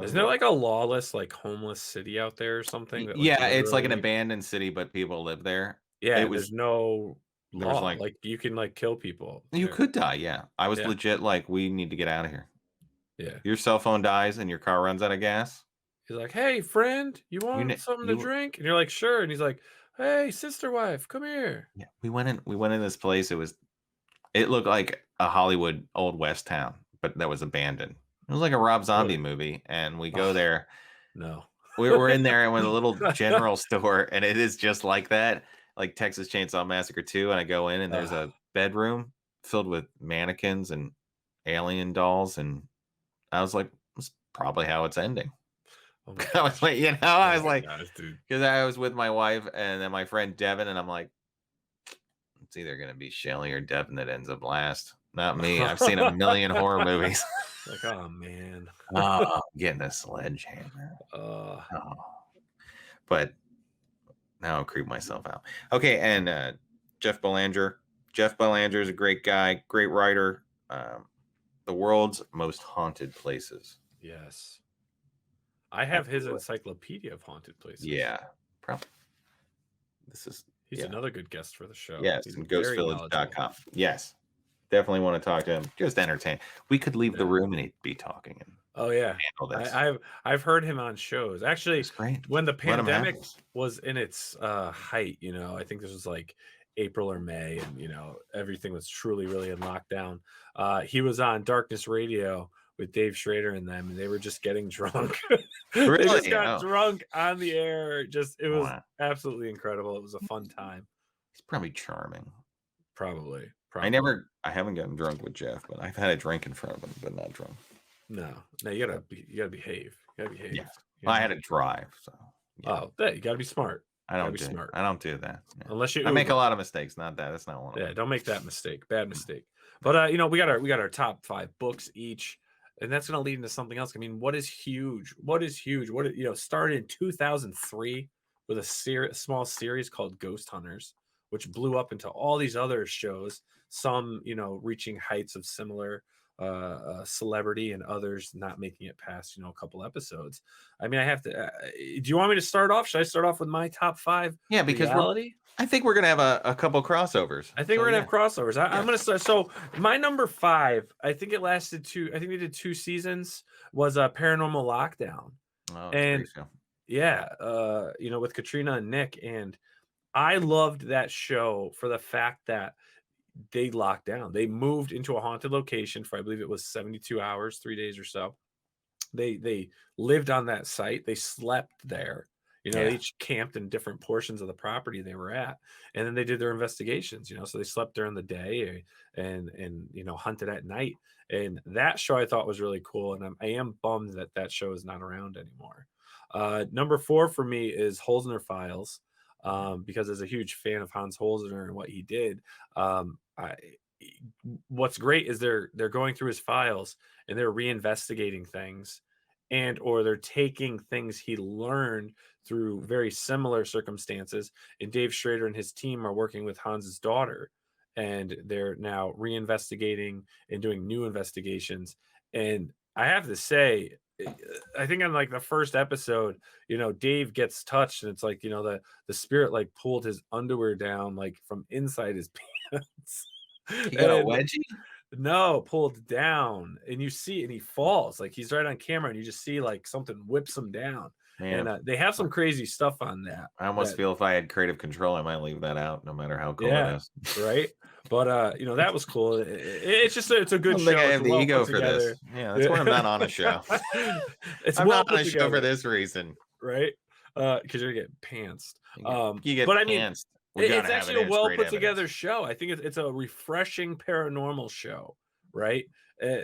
Isn't there like a lawless, like homeless city out there or something? That, it's like an abandoned city, but people live there. Yeah, there's no law. Like you can like kill people. You could die. Yeah, I was legit like, we need to get out of here. Yeah, your cell phone dies and your car runs out of gas. He's like, hey friend, you want something to drink? And you're like, sure. And he's like, hey sister wife, come here. Yeah, we went in this place. It looked like a Hollywood Old West town, but that was abandoned. It was like a Rob Zombie movie, and we go there. No, we're in there and with a little general store, and it is just like that, like Texas Chainsaw Massacre 2. And I go in, and there's a bedroom filled with mannequins and alien dolls, and I was like, that's probably how it's ending. Oh I was like, I was like, because I was with my wife and then my friend Devin, and I'm like, it's either going to be Shelly or Devin that ends up last. Not me. I've seen a million horror movies. Like, oh man. Getting a sledgehammer. But now I'll creep myself out. Okay, and Jeff Belanger. Jeff Belanger is a great guy, great writer. The World's Most Haunted Places. Yes. I have his encyclopedia of haunted places. Yeah, probably. He's another good guest for the show. Yes, and ghostvillage.com. Yes. definitely want to talk to him. Just entertain. We could leave the room and he'd be talking and Oh yeah, handle this. I've heard him on shows. Actually, It's great. when the Let him have pandemic this. was in its height, I think this was like April or May, and everything was truly really in lockdown. He was on Darkness Radio with Dave Schrader and them, and they were just getting drunk. They just Really? got Oh. drunk on the air. It was Wow. absolutely incredible. It was a fun time. He's probably charming. Probably. I haven't gotten drunk with Jeff, but I've had a drink in front of him, but not drunk. No, you gotta behave. You gotta behave. Yeah. Well, I had to drive, so. Yeah. Oh, you gotta be smart. I don't do that. Yeah. Unless you I make a lot of mistakes. Not that. That's not one of them. Yeah, don't make that mistake. Bad mistake. But we got our top 5 books each, and that's gonna lead into something else. I mean, what is huge? Started in 2003 with a small series called Ghost Hunters, which blew up into all these other shows. Some, reaching heights of similar celebrity, and others not making it past a couple episodes. I mean, I have to do you want me to start off? Should I start off with my top 5? Yeah, because I think we're gonna have a couple crossovers. I think we're gonna have crossovers. I'm gonna start. So my number 5, I think it lasted I think they did 2 seasons, was a Paranormal Lockdown. Oh, And yeah, with Katrina and Nick, and I loved that show for the fact that they locked down. They moved into a haunted location for, I believe it was 72 hours, 3 days or so. They lived on that site. They slept there. They each camped in different portions of the property they were at, and then they did their investigations. So they slept during the day and hunted at night. And that show I thought was really cool. And I am bummed that show is not around anymore. Number 4 for me is Holzner Files. Because as a huge fan of Hans Holzner and what he did, what's great is they're going through his files and they're reinvestigating things, or they're taking things he learned through very similar circumstances. And Dave Schrader and his team are working with Hans's daughter, and they're now reinvestigating and doing new investigations. And I have to say, I think on like the first episode, Dave gets touched, and it's like, the spirit like pulled his underwear down like from inside his pants. He got a wedgie? No, pulled down, and you see, and he falls, like he's right on camera, and you just see like something whips him down. Man. And they have some crazy stuff on that. I almost feel if I had creative control, I might leave that out, no matter how cool it is. Right. But that was cool. It's a good show. I have the ego for this. Yeah, that's why I'm not on a show. I'm not on a show for this reason, right? Because you're getting pantsed. You get pantsed. It's actually a well put together show. I think it's a refreshing paranormal show, right?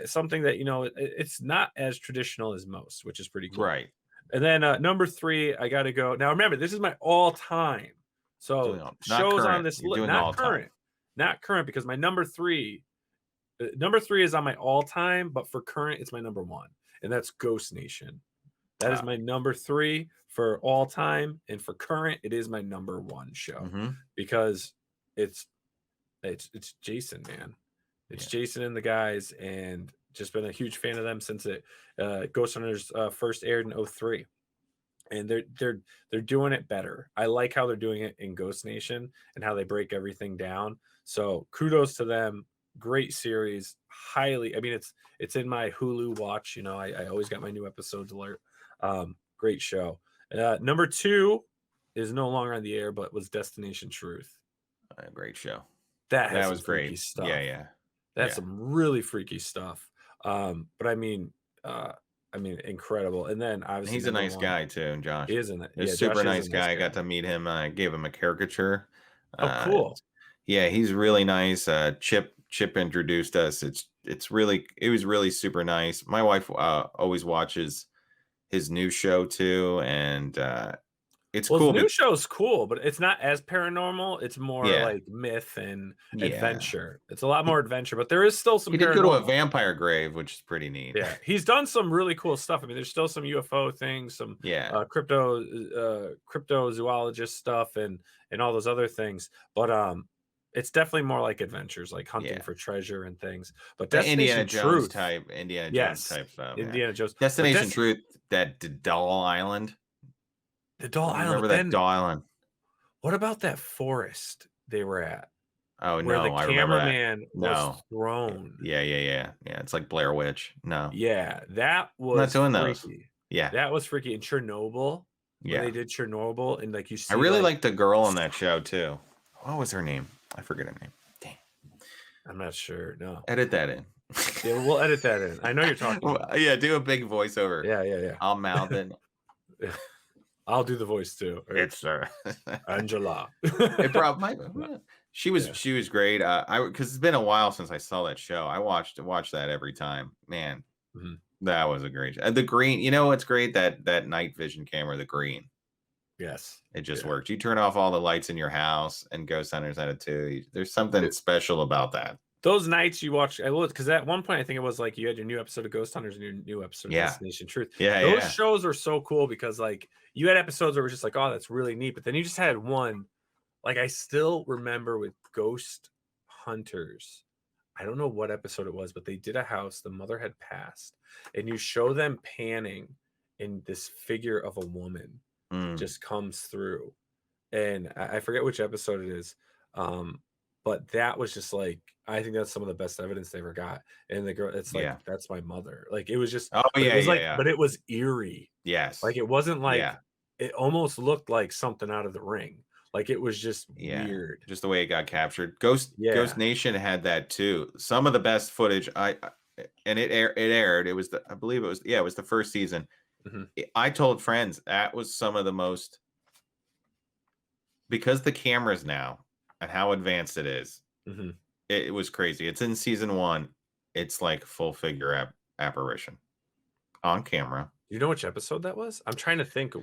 Something that it's not as traditional as most, which is pretty cool, right? And then number 3, I got to go. Now remember, this is my all-time. So shows on this list, not current, because my number 3 is on my all-time, but for current, it's my number 1, and that's Ghost Nation. That is my number 3 for all time, and for current, it is my number 1 show, because it's Jason, man. It's Jason and the guys, and just been a huge fan of them since Ghost Hunters first aired in 2003. And they're doing it better. I like how they're doing it in Ghost Nation and how they break everything down. So kudos to them. Great series. Highly. I mean, it's in my Hulu watch. I always got my new episodes alert. Great show. Number 2 is no longer on the air, but was Destination Truth. Great show. That was great stuff. Yeah. That's some really freaky stuff. But I mean, incredible. And then obviously he's a nice guy too, Josh. Isn't it? He's a super nice guy. I got to meet him. I gave him a caricature. Oh, cool. Yeah, he's really nice. Chip introduced us. It was really super nice. My wife always watches his new show too, and it's cool. His new show's cool, but it's not as paranormal. It's more like myth and adventure. It's a lot more adventure, but there is still some. He did go to a vampire grave, which is pretty neat. Yeah, he's done some really cool stuff. I mean, there's still some UFO things, some cryptozoologist stuff, and all those other things. But it's definitely more like adventures, like hunting for treasure and things. But Indiana Jones type stuff. Indiana Jones. Destination Truth, that Doll Island. The Doll Island. Remember that Doll Island? What about that forest they were at? Oh where the no, I remember that. cameraman was No. thrown. Yeah. It's like Blair Witch. No. Yeah, that I'm not was doing those. freaky. Yeah. That was freaky in Chernobyl when Yeah. they did Chernobyl, and like you I see, really like liked the girl on that show too. What was her name? I forget her name. Dang. I'm not sure. No, Edit that in. yeah, we'll edit that in. I know you're talking. Well, About. yeah, do a big voiceover. Yeah. I'll mouth it. I'll do the voice too. It's Angela. It probably she was great. Because it's been a while since I saw that show. I watched that every time. Man, that was a great show. The green, you know what's great? That night vision camera, the green. Yes, it just worked. You turn off all the lights in your house, and Ghost Hunters had it too. There's something special about that. Those nights you watch, I looked because at one point I think it was like you had your new episode of Ghost Hunters and your new episode of Destination Truth. Those shows were so cool because like you had episodes where it was just like, oh, that's really neat. But then you just had one, like I still remember with Ghost Hunters. I don't know what episode it was, but they did a house. The mother had passed, and you show them panning, and this figure of a woman just comes through, and I forget which episode it is. But that was just like, I think that's some of the best evidence they ever got. And the girl, it's like, that's my mother. Like, it was just, but it was eerie. Yes. Like, it wasn't like, it almost looked like something out of The Ring. Like, it was just weird. Just the way it got captured. Ghost Nation had that too. Some of the best footage and it aired. It was I believe it was the first season. I told friends that was some of the most, because the cameras now and how advanced it is, it was crazy. It's in season 1. It's like full figure apparition on camera. You know which episode that was? I'm trying to think.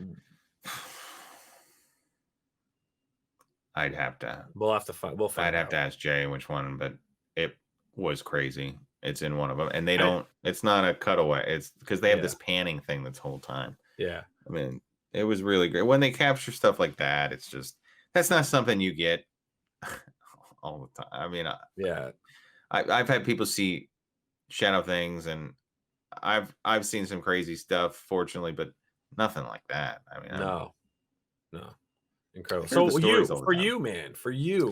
I'd have to. We'll have to find. We'll find. I'd have to ask Jay which one, but it was crazy. It's in one of them, and they don't. It's not a cutaway. It's because they have this panning thing this whole time. Yeah, I mean, it was really great when they capture stuff like that. It's just that's not something you get all the time. I mean, I've had people see shadow things, and I've seen some crazy stuff, fortunately, but nothing like that. I mean, no. Incredible. So for you,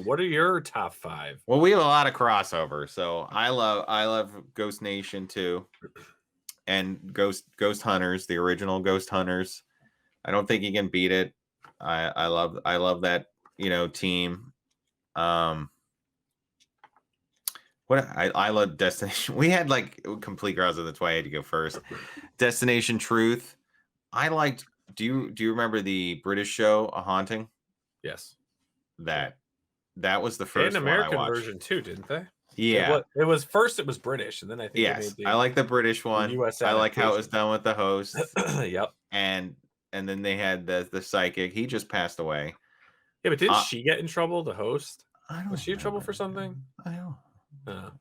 what are your top 5? Well, we have a lot of crossover. So I love Ghost Nation too, and Ghost Hunters, the original Ghost Hunters. I don't think you can beat it. I love that team. What I love Destination. We had like complete crossover. That's why I had to go first. Destination Truth. I liked. Do you remember the British show A Haunting? Yes. That was the first and American version too, didn't they? Yeah. It was British, and then I think I like the British one. US I like how it was done with the host. Yep. And then they had the psychic. He just passed away. Yeah, but didn't she get in trouble? The host? Was she in trouble remember. for something? I don't. I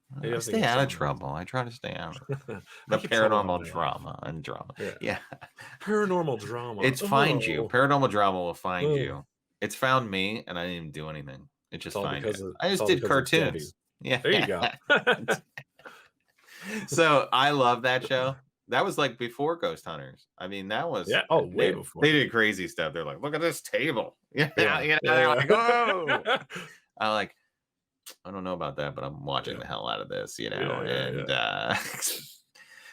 stay out of trouble. I try to stay out of the paranormal drama. Yeah. Paranormal drama. It's find you. Paranormal drama will find you. It's found me, and I didn't even do anything. It just found you. I just did cartoons. Yeah. There you go. So I love that show. That was like before Ghost Hunters. I mean, that was way before. They did crazy stuff. They're like, look at this table. Like, oh. I don't know about that, but I'm watching the hell out of this,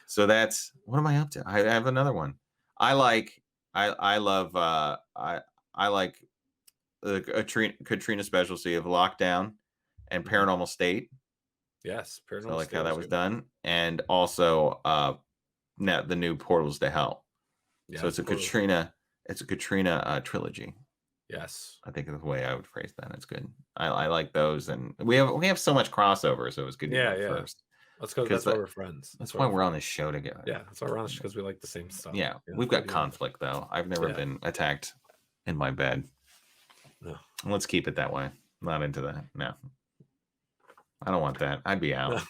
so that's what am I up to? I have another one. I like the Katrina specialty of Lockdown and Paranormal State. Yes, Paranormal State. I like how that was done, and also the new Portals to Hell. So it's a Katrina trilogy. Yes, I think that's the way I would phrase that. It's good. I like those, and we have so much crossover, so it was good to go first. Let's go. That's why we're friends. That's why we're on this show together. Yeah, that's why we're on this because we like the same stuff. Yeah, we've got conflict though. I've never been attacked in my bed. No. Let's keep it that way. Not into that. No. I don't want that. I'd be out.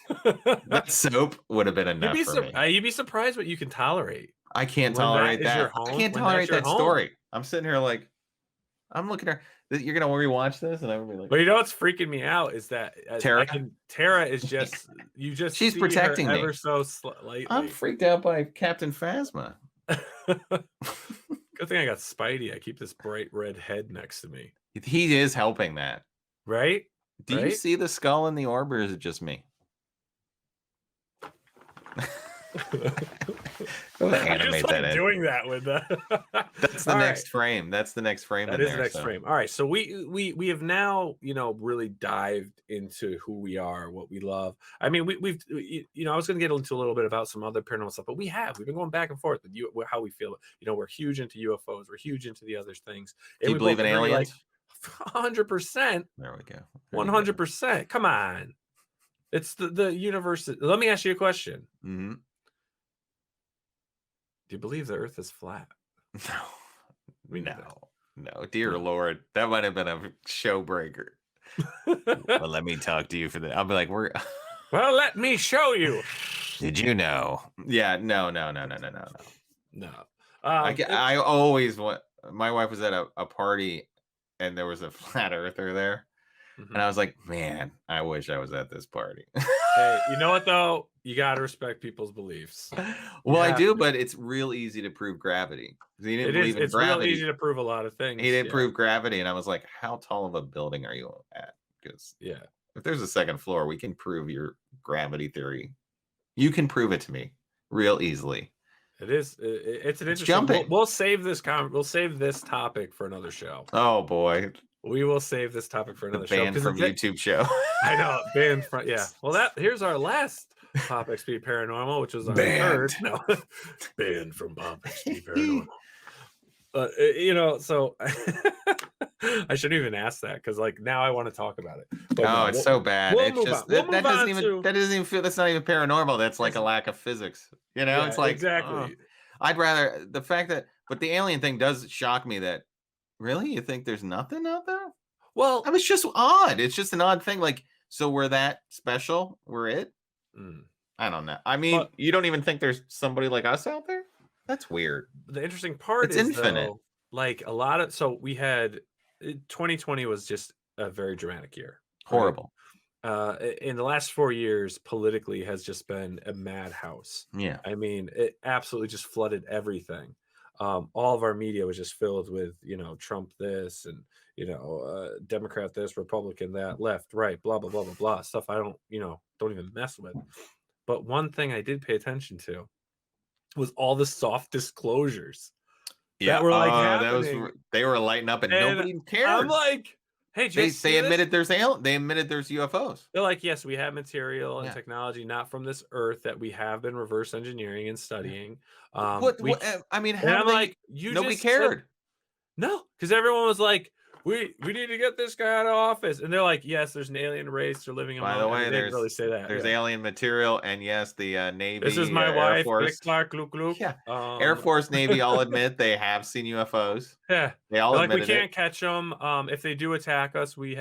That soap would have been enough for me. You'd be surprised what you can tolerate. I can't tolerate that. I can't tolerate that story. I'm sitting here like, I'm looking at her. You're gonna rewatch this, and I'm gonna be like. But you know what's freaking me out is that Tara is just she's protecting me ever so slightly. I'm freaked out by Captain Phasma. Good thing I got Spidey. I keep this bright red head next to me. He is helping that, right? Do you right? see the skull in the orb, or is it just me? Go I just animate like that in. doing that with the. That's the All next right. frame. That's the next frame That in is the there. next So frame. All right, so we have now really dived into who we are, what we love. I mean, I was going to get into a little bit about some other paranormal stuff, but we've been going back and forth with you how we feel. We're huge into UFOs, we're huge into the other things, do and you we believe both in agree like aliens? 100%, There we go. There you go. 100%. Come on, it's the universe. Let me ask you a question. Mhm. Do you believe the Earth is flat? No. Me neither. No, dear No. Lord, that might have been a show breaker. Well, let me talk to you for the. I'll be like, we're. Well, let me show you. Did you know? Yeah, no. No. I always want. My wife was at a party, and there was a flat earther there, and I was like, man, I wish I was at this party. Hey, you know what though? You gotta respect people's beliefs. Well, I have do, to. but it's real easy to prove gravity. 'Cause he didn't It is. believe in It's real gravity. easy to prove a lot of things. He didn't Yeah. prove gravity, and I was like, how tall of a building are you at? Because Yeah. if there's a second floor, we can prove your gravity theory. You can prove it to me real easily. It is. It's an It's interesting. jumping. We'll save this. We'll save this topic for another show. Oh boy, We will save this topic for the another show. band from YouTube show. I know, banned from. Yeah. Well, here's our last POPXP Paranormal, which was our third. No, banned from POPXP Paranormal. So I shouldn't even ask that because now I want to talk about it. But Oh, it's so bad. We'll It's move just on. We'll move on to. that doesn't even feel. That's not even paranormal. That's like a lack of physics. Yeah, It's like exactly. I'd rather the fact that, but the alien thing does shock me. That really, you think there's nothing out there? Well, I mean, it's just odd. It's just an odd thing. Like, so we're that special? We're it? I don't know. I mean, you don't even think there's somebody like us out there? That's weird. The interesting part It's is infinite. though, a lot of we had 2020 was just a very dramatic year. Horrible. Right? In the last 4 years, politically has just been a madhouse. Yeah. I mean, it absolutely just flooded everything. All of our media was just filled with Trump this and Democrat this, Republican that, left, right, blah blah blah blah blah, stuff I don't even mess with. But one thing I did pay attention to was all the soft disclosures that were happening. They were lighting up and nobody cared. I'm like, hey, they admitted there's UFOs. They're like, yes, we have material and technology not from this earth that we have been reverse engineering and studying. I mean, and I'm like, nobody cared. No, because everyone was like, we need to get this guy out of office, and they're like, yes, there's an alien race. They're living among. By the way, they didn't really say that. There's alien material, and yes, the Navy. This is my wife, Air Force. Click, Luke. Yeah, Air Force, Navy all admit they have seen UFOs. Yeah, they all admit we can't catch them. If they do attack us, we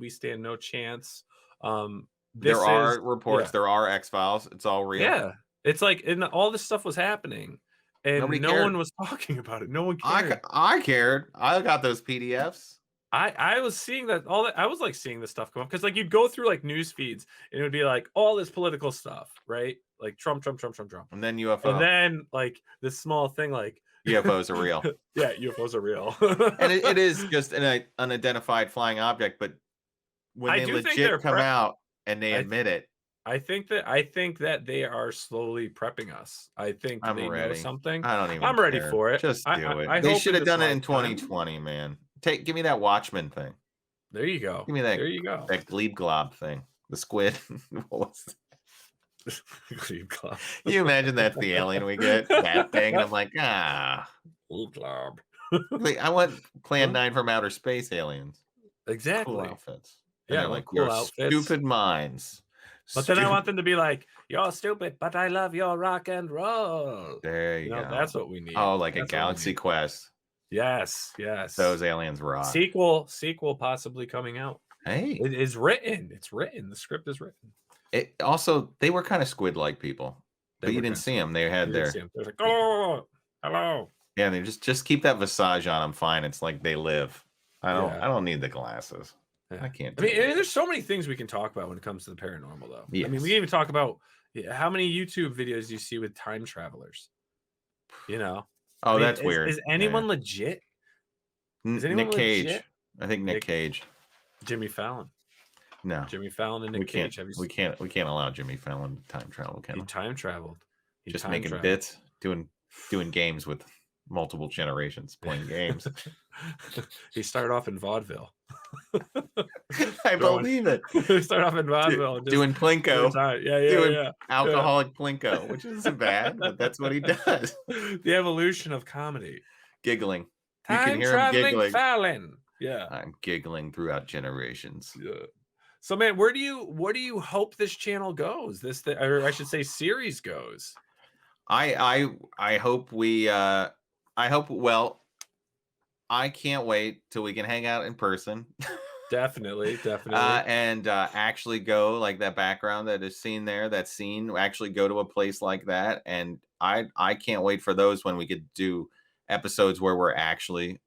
stand no chance. There are reports. There are X-Files. It's all real. Yeah, it's like, and all this stuff was happening, and no one was talking about it. No one cared. I cared. I got those PDFs. I was seeing that I was seeing this stuff come up because you'd go through news feeds and it would be all this political stuff, right? Like Trump, and then UFO, and then this small thing UFOs are real. Yeah, UFOs are real, and it is just an unidentified flying object. But when they legit come out and they admit it, I think that they are slowly prepping us. I think I'm they ready. know something. I don't even. I'm ready for it. Just do it. They should have done it in 2020, man. Give me that Watchmen thing. There you go. Give me that. There you go. That Glebe Glob thing. The squid. Glebe Glob. Can you imagine that's the alien we get? That thing. And I'm like, Glebe Glob. I want Plan 9 from outer space aliens. Exactly. Cool outfits. Yeah, like cool your outfits. stupid minds. But then I want them to be like, you're stupid, but I love your rock and roll. There you go. That's what we need. Oh, like a Galaxy Quest. Yes. Those aliens rock. Sequel possibly coming out. Hey. It is written. It's written. The script is written. It also, they were kind of squid-like people. But you didn't see them. They had their... They're like, oh, hello. Yeah, they just keep that visage on them fine. It's like they live. I don't need the glasses. Yeah. I can't. There's so many things we can talk about when it comes to the paranormal, though. Yes. I mean, we even talk about how many YouTube videos you see with time travelers. Oh, that's weird. Is anyone legit? Is anyone Nick Cage? Legit? I think Nick Cage. Jimmy Fallon. No, Jimmy Fallon and we Nick can't. Cage. Have you We can't. We can't allow Jimmy Fallon to time travel. Can He we? time traveled. He Just time making traveled. bits, doing games with multiple generations, playing games. He started off in vaudeville. I believe it. He started off in vaudeville. Doing Plinko. Yeah. Alcoholic Plinko, which isn't bad, but that's what he does. The evolution of comedy. Giggling. You can Time hear him traveling giggling. Fallon. Yeah. I'm giggling throughout generations. Yeah. So, man, what do you hope this channel goes? Or I should say, series goes. I hope we. I hope. Well, I can't wait till we can hang out in person. Definitely. And actually go like that background that is seen there, that scene, actually go to a place like that. And I can't wait for those when we could do episodes where we're actually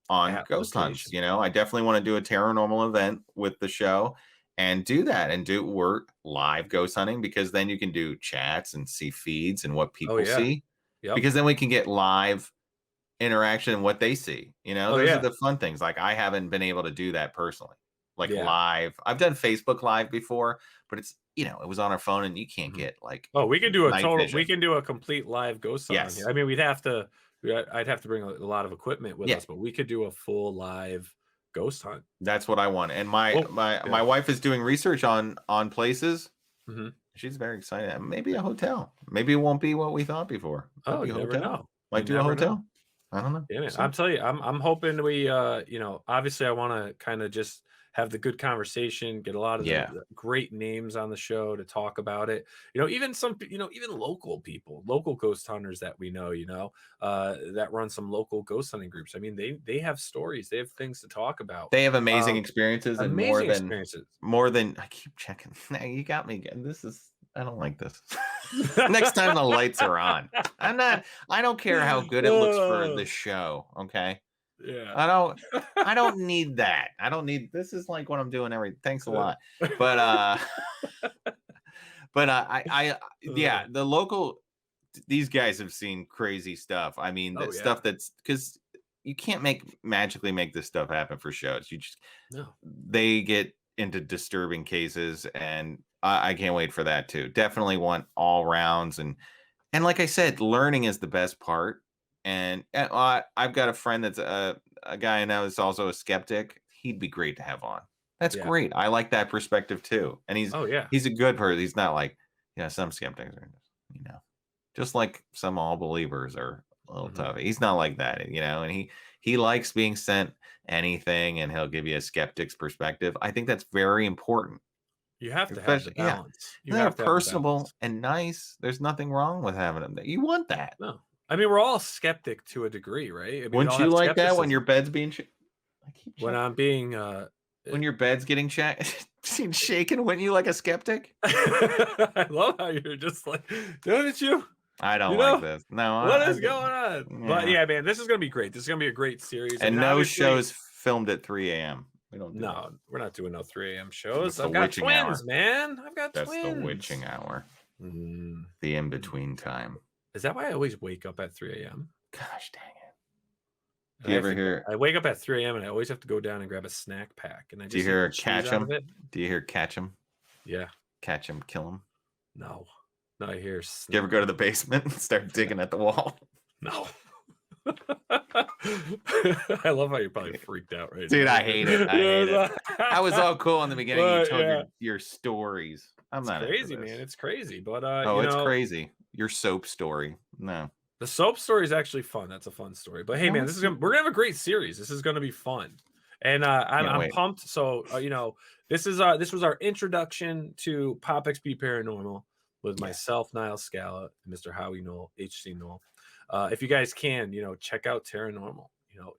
on ghost hunts. You know, I definitely want to do a paranormal event with the show and do that and we're live ghost hunting, because then you can do chats and see feeds and what people see. Yep. Because then we can get live interaction and what they see. You know, those are the fun things. Like, I haven't been able to do that personally, like live. I've done Facebook Live before, but it's, you know, it was on our phone and you can't get like, we can do vision. We can do a complete live ghost hunt. Yes. I mean, I'd have to bring a lot of equipment with us, but we could do a full live ghost hunt. That's what I want. And my wife is doing research on places. Mm-hmm. She's very excited. Maybe a hotel. Maybe it won't be what we thought before. You never know. Might do a hotel. Know. I don't know. Yeah, man. I'm telling you, I'm hoping we, you know, obviously I want to kind of just have the good conversation, get a lot of the great names on the show to talk about it. You know, even even local people, local ghost hunters that we know, you know, that run some local ghost hunting groups. I mean, they have stories, they have things to talk about. They have amazing experiences, and more than I keep checking. You got me again. I don't like this. Next time the lights are on. I don't care how good it looks for the show. Okay. Yeah. I don't need that. I don't need, this is like what I'm doing thanks a lot. But the local, these guys have seen crazy stuff. I mean, stuff that's, because you can't magically make this stuff happen for shows. They get into disturbing cases, and I can't wait for that too. Definitely want all rounds, and like I said, learning is the best part. And I've got a friend that's a guy I know is also a skeptic. He'd be great to have on. That's great. I like that perspective too. And he's a good person. He's not like, some skeptics are, just like some all believers are a little tough. He's not like that, and he likes being sent anything, and he'll give you a skeptic's perspective. I think that's very important. You have to have the balance. They're personable and nice. There's nothing wrong with having them. You want that. No. I mean, we're all skeptic to a degree, right? I mean, wouldn't you like that when your bed's being when I'm being when your bed's getting shaken? Wouldn't you like a skeptic? I love how you're just like, don't you? I don't like this. No, what is going on? Yeah. But yeah, man, this is gonna be great. This is gonna be a great series. And no shows filmed at 3 a.m. We don't. We're not doing no 3 a.m. shows. I've got twins, man. I've got twins. That's the witching hour. The in between time. Is that why I always wake up at 3 a.m.? Gosh dang it. Do you ever hear? I wake up at 3 a.m. and I always have to go down and grab a snack pack. And do you hear catch him? Do you hear catch him? Yeah. Catch him, kill him? No, I hear. Do you ever go to the basement and start digging at the wall? No. I love how you're probably freaked out right Dude, now. I hate it. I was all cool in the beginning. You told your stories. It's crazy, man. It's crazy. But it's crazy. Your soap story. No. The soap story is actually fun. That's a fun story. But hey, man, we're gonna have a great series. This is gonna be fun. And I'm pumped. So this was our introduction to POPXP Paranormal with myself, Nile Scala, and Mr. Howie Knoll, HC Knoll. If you guys can, check out Paranormal.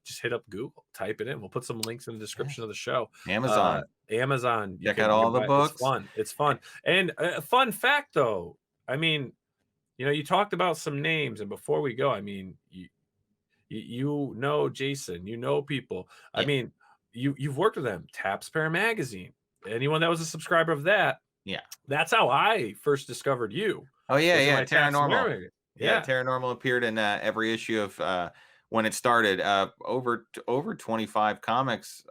Just hit up Google, type it in. We'll put some links in the description of the show. Amazon. Check out all the books. It's fun. And a fun fact, though. I mean, you talked about some names, and before we go, I mean, you know Jason, people. I mean, you've worked with them. Taps Para Magazine. Anyone that was a subscriber of that. Yeah. That's how I first discovered you. Oh yeah, Paranormal. Yeah, Paranormal appeared in every issue of when it started. Over 25 comics,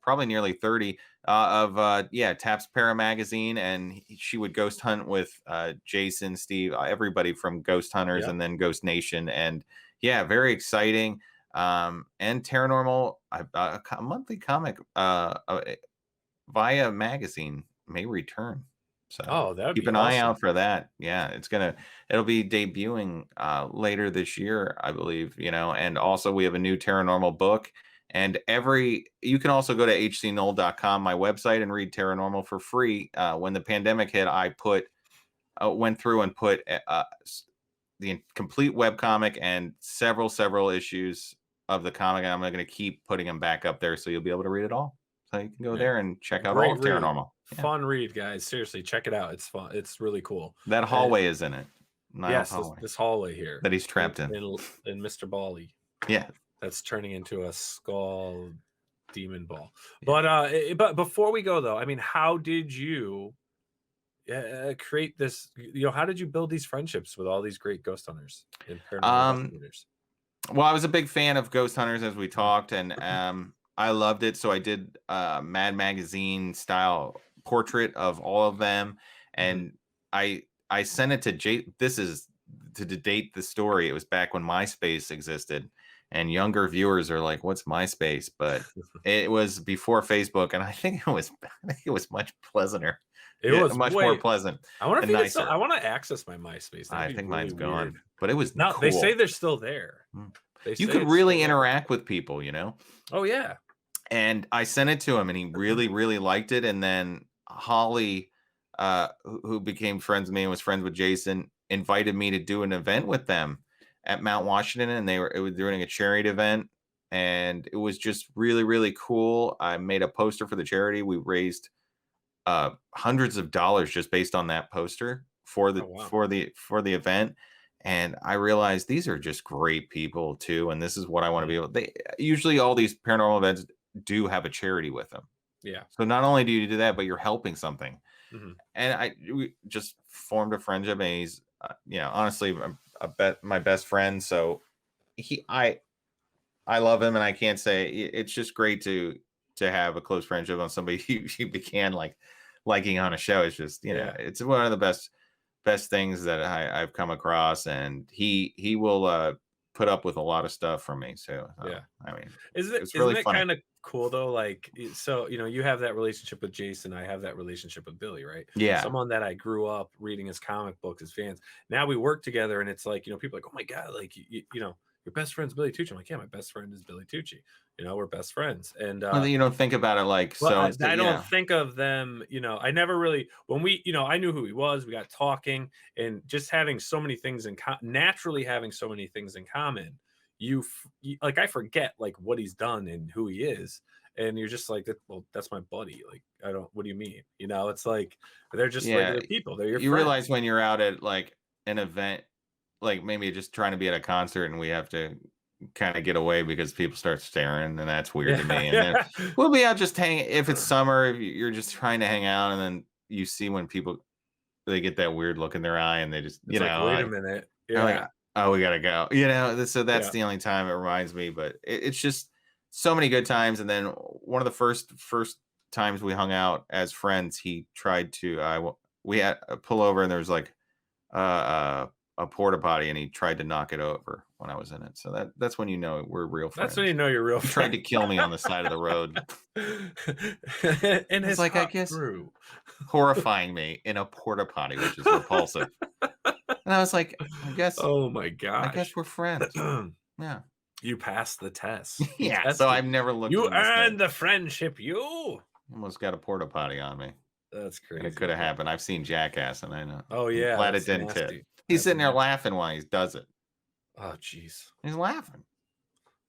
probably nearly 30. Taps Para magazine, and she would ghost hunt with Jason, Steve, everybody from Ghost Hunters and then Ghost Nation, and very exciting. And Paranormal, a monthly comic via magazine may return. So that would keep be an eye awesome. out for that. Yeah, it'll be debuting later this year, I believe, and also we have a new Paranormal book. And you can also go to hcnoel.com, my website, and read Paranormal for free. When the pandemic hit, I went through and put the complete webcomic and several issues of the comic, and I'm going to keep putting them back up there, so you'll be able to read it all. So you can go there and check out all of Paranormal. Fun read, guys. Seriously, check it out. It's fun. It's really cool. That hallway is in it. Yes, this hallway here that he's trapped in Mr. Bally. Yeah, that's turning into a skull demon ball. But before we go though, I mean, how did you create this? How did you build these friendships with all these great ghost hunters and paranormal investigators? Well, I was a big fan of Ghost Hunters, as we talked, and I loved it. So I did Mad Magazine style portrait of all of them, and I sent it to Jay. This is to date the story. It was back when MySpace existed, and younger viewers are like, "What's MySpace?" But it was before Facebook, and I think it was much pleasanter. It was much more pleasant. I wonder if I want to access my MySpace. I think mine's gone, but it was cool. They say they're still there. You could really interact with people, Oh yeah. And I sent it to him, and he really, really liked it. And then Holly, who became friends with me and was friends with Jason, invited me to do an event with them at Mount Washington, and they were doing a charity event, and it was just really, really cool. I made a poster for the charity. We raised hundreds of dollars just based on that poster for the event. And I realized these are just great people too, and this is what I want to be able. Usually all these paranormal events do have a charity with them. Yeah. So not only do you do that, but you're helping something. And we just formed a friendship, and he's honestly my best friend. So I love him, and I can't say it's just great to have a close friendship on somebody you began liking on a show. It's just it's one of the best things that I've come across, and he will put up with a lot of stuff from me. So I mean, isn't it kind of cool though? Like, so you have that relationship with Jason, I have that relationship with Billy, right? Yeah, someone that I grew up reading his comic books as fans. Now we work together, and it's like people are like, oh my god, like your best friend's Billy Tucci. I'm like, yeah, my best friend is Billy Tucci. We're best friends. And well, you don't think about it like so. I don't think of them. I never really when we I knew who he was. We got talking, and just having so many things naturally having so many things in common. Like I forget like what he's done and who he is, and you're just like, well, that's my buddy. Like I don't. What do you mean? It's like they're just regular people. They're your friends. Realize when you're out at like an event, like maybe just trying to be at a concert, and we have to kind of get away because people start staring, and that's weird to me. And then we'll be out just hanging. If it's summer, if you're just trying to hang out, and then you see when people they get that weird look in their eye, and they just wait a minute, like, oh, we gotta go. So that's the only time it reminds me. But it's just so many good times. And then one of the first times we hung out as friends, he tried to we had a pull over, and there was like a porta potty, and he tried to knock it over when I was in it. So that's when we're real friends. That's when you're real friends. He tried to kill me on the side of the road. And it's like, I guess, horrifying me in a porta potty, which is repulsive. And I was like, I guess. Oh my gosh. I guess we're friends. Yeah. You passed the test. Yeah. So I've never looked. You earned the friendship. You almost got a porta potty on me. That's crazy. And it could have happened. I've seen Jackass, and I know. Oh yeah. I'm glad it didn't hit. He's sitting there laughing while he does it. Oh jeez. He's laughing.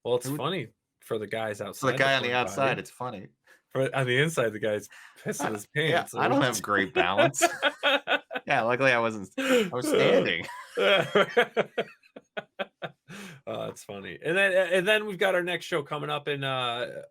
Well, it's funny for the guys outside. For the guy on the outside, it's funny. On the inside, the guy's pissing his pants. Yeah, I don't have great balance. Yeah, luckily I was standing. It's funny. And then we've got our next show coming up, and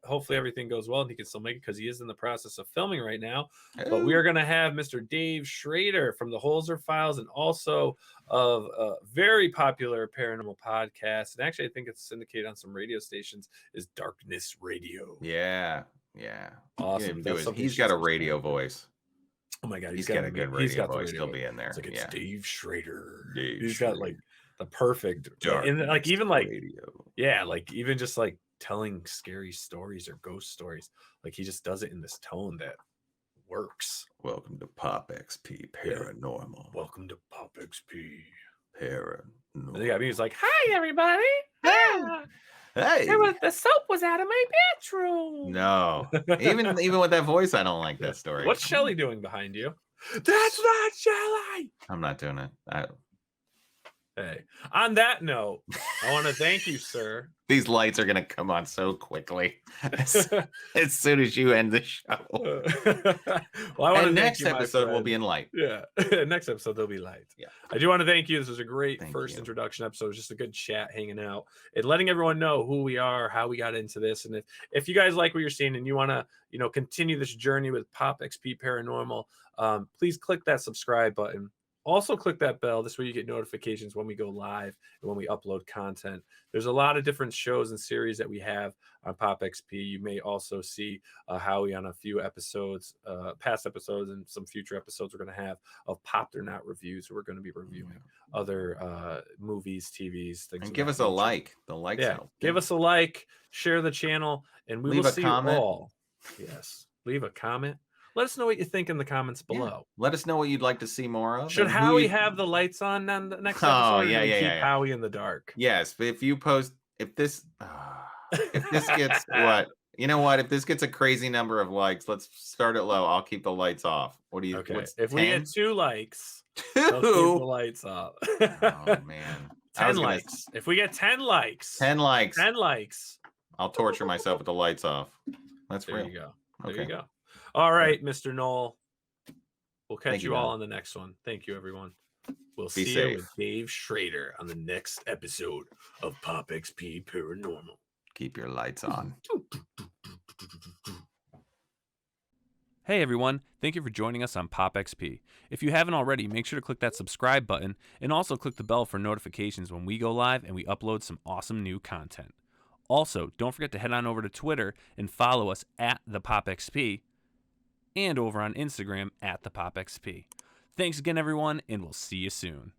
hopefully everything goes well and he can still make it, because he is in the process of filming right now. But we are going to have Mr. Dave Schrader from the Holzer Files, and also of a very popular paranormal podcast, and actually I think it's syndicated on some radio stations, is Darkness Radio. Yeah. Yeah. Awesome. He's got a radio voice. Oh my God, he's got a good radio voice. He'll be in there. It's like it's Dave Schrader. He's got like the perfect and like even like radio. Yeah, like even just like telling scary stories or ghost stories. Like he just does it in this tone that works. Welcome to POPXP Paranormal. Welcome to POPXP Paranormal. Yeah, he's like, hi everybody. Hey, the soap was out of my bedroom. No, even with that voice, I don't like that story. What's Shelly doing behind you? That's not Shelly. I'm not doing it. Hey, on that note, I want to thank you, sir. These lights are gonna come on so quickly as soon as you end the show. Well, I want to next episode will be in light. Yeah, next episode there'll be light. Yeah, I do want to thank you. This was a great first introduction episode. It was just a good chat, hanging out, and letting everyone know who we are, how we got into this, and if you guys like what you're seeing and you want to, continue this journey with POPXP Paranormal, please click that subscribe button. Also click that bell. This way you get notifications when we go live and when we upload content. There's a lot of different shows and series that we have on POPXP. You may also see Howie on a few episodes, past episodes, and some future episodes we're going to have of Popped or Not reviews. We're going to be reviewing other movies, TVs, things. And give us a like. The likes help. Give us a like, share the channel, and we will see you all. Yes. Leave a comment. Let us know what you think in the comments below. Yeah. Let us know what you'd like to see more of. Should Howie have the lights on the next episode? Yeah. Howie in the dark. Yes, but if this gets what? You know what? If this gets a crazy number of likes, let's start it low. I'll keep the lights off. What do you? Okay. If we get 2 likes, let's keep the lights off. Oh man. 10 likes. If we get 10 likes. 10 likes. 10 likes. I'll torture myself with the lights off. That's real. There you go. There you go. All right, Mr. Knoll. We'll catch you all on the next one. Thank you, everyone. We'll see you with Dave Schrader on the next episode of POPXP Paranormal. Keep your lights on. Hey everyone, thank you for joining us on POPXP. If you haven't already, make sure to click that subscribe button and also click the bell for notifications when we go live and we upload some awesome new content. Also, don't forget to head on over to Twitter and follow us at the POPXP and over on Instagram at the POPXP. Thanks again, everyone, and we'll see you soon.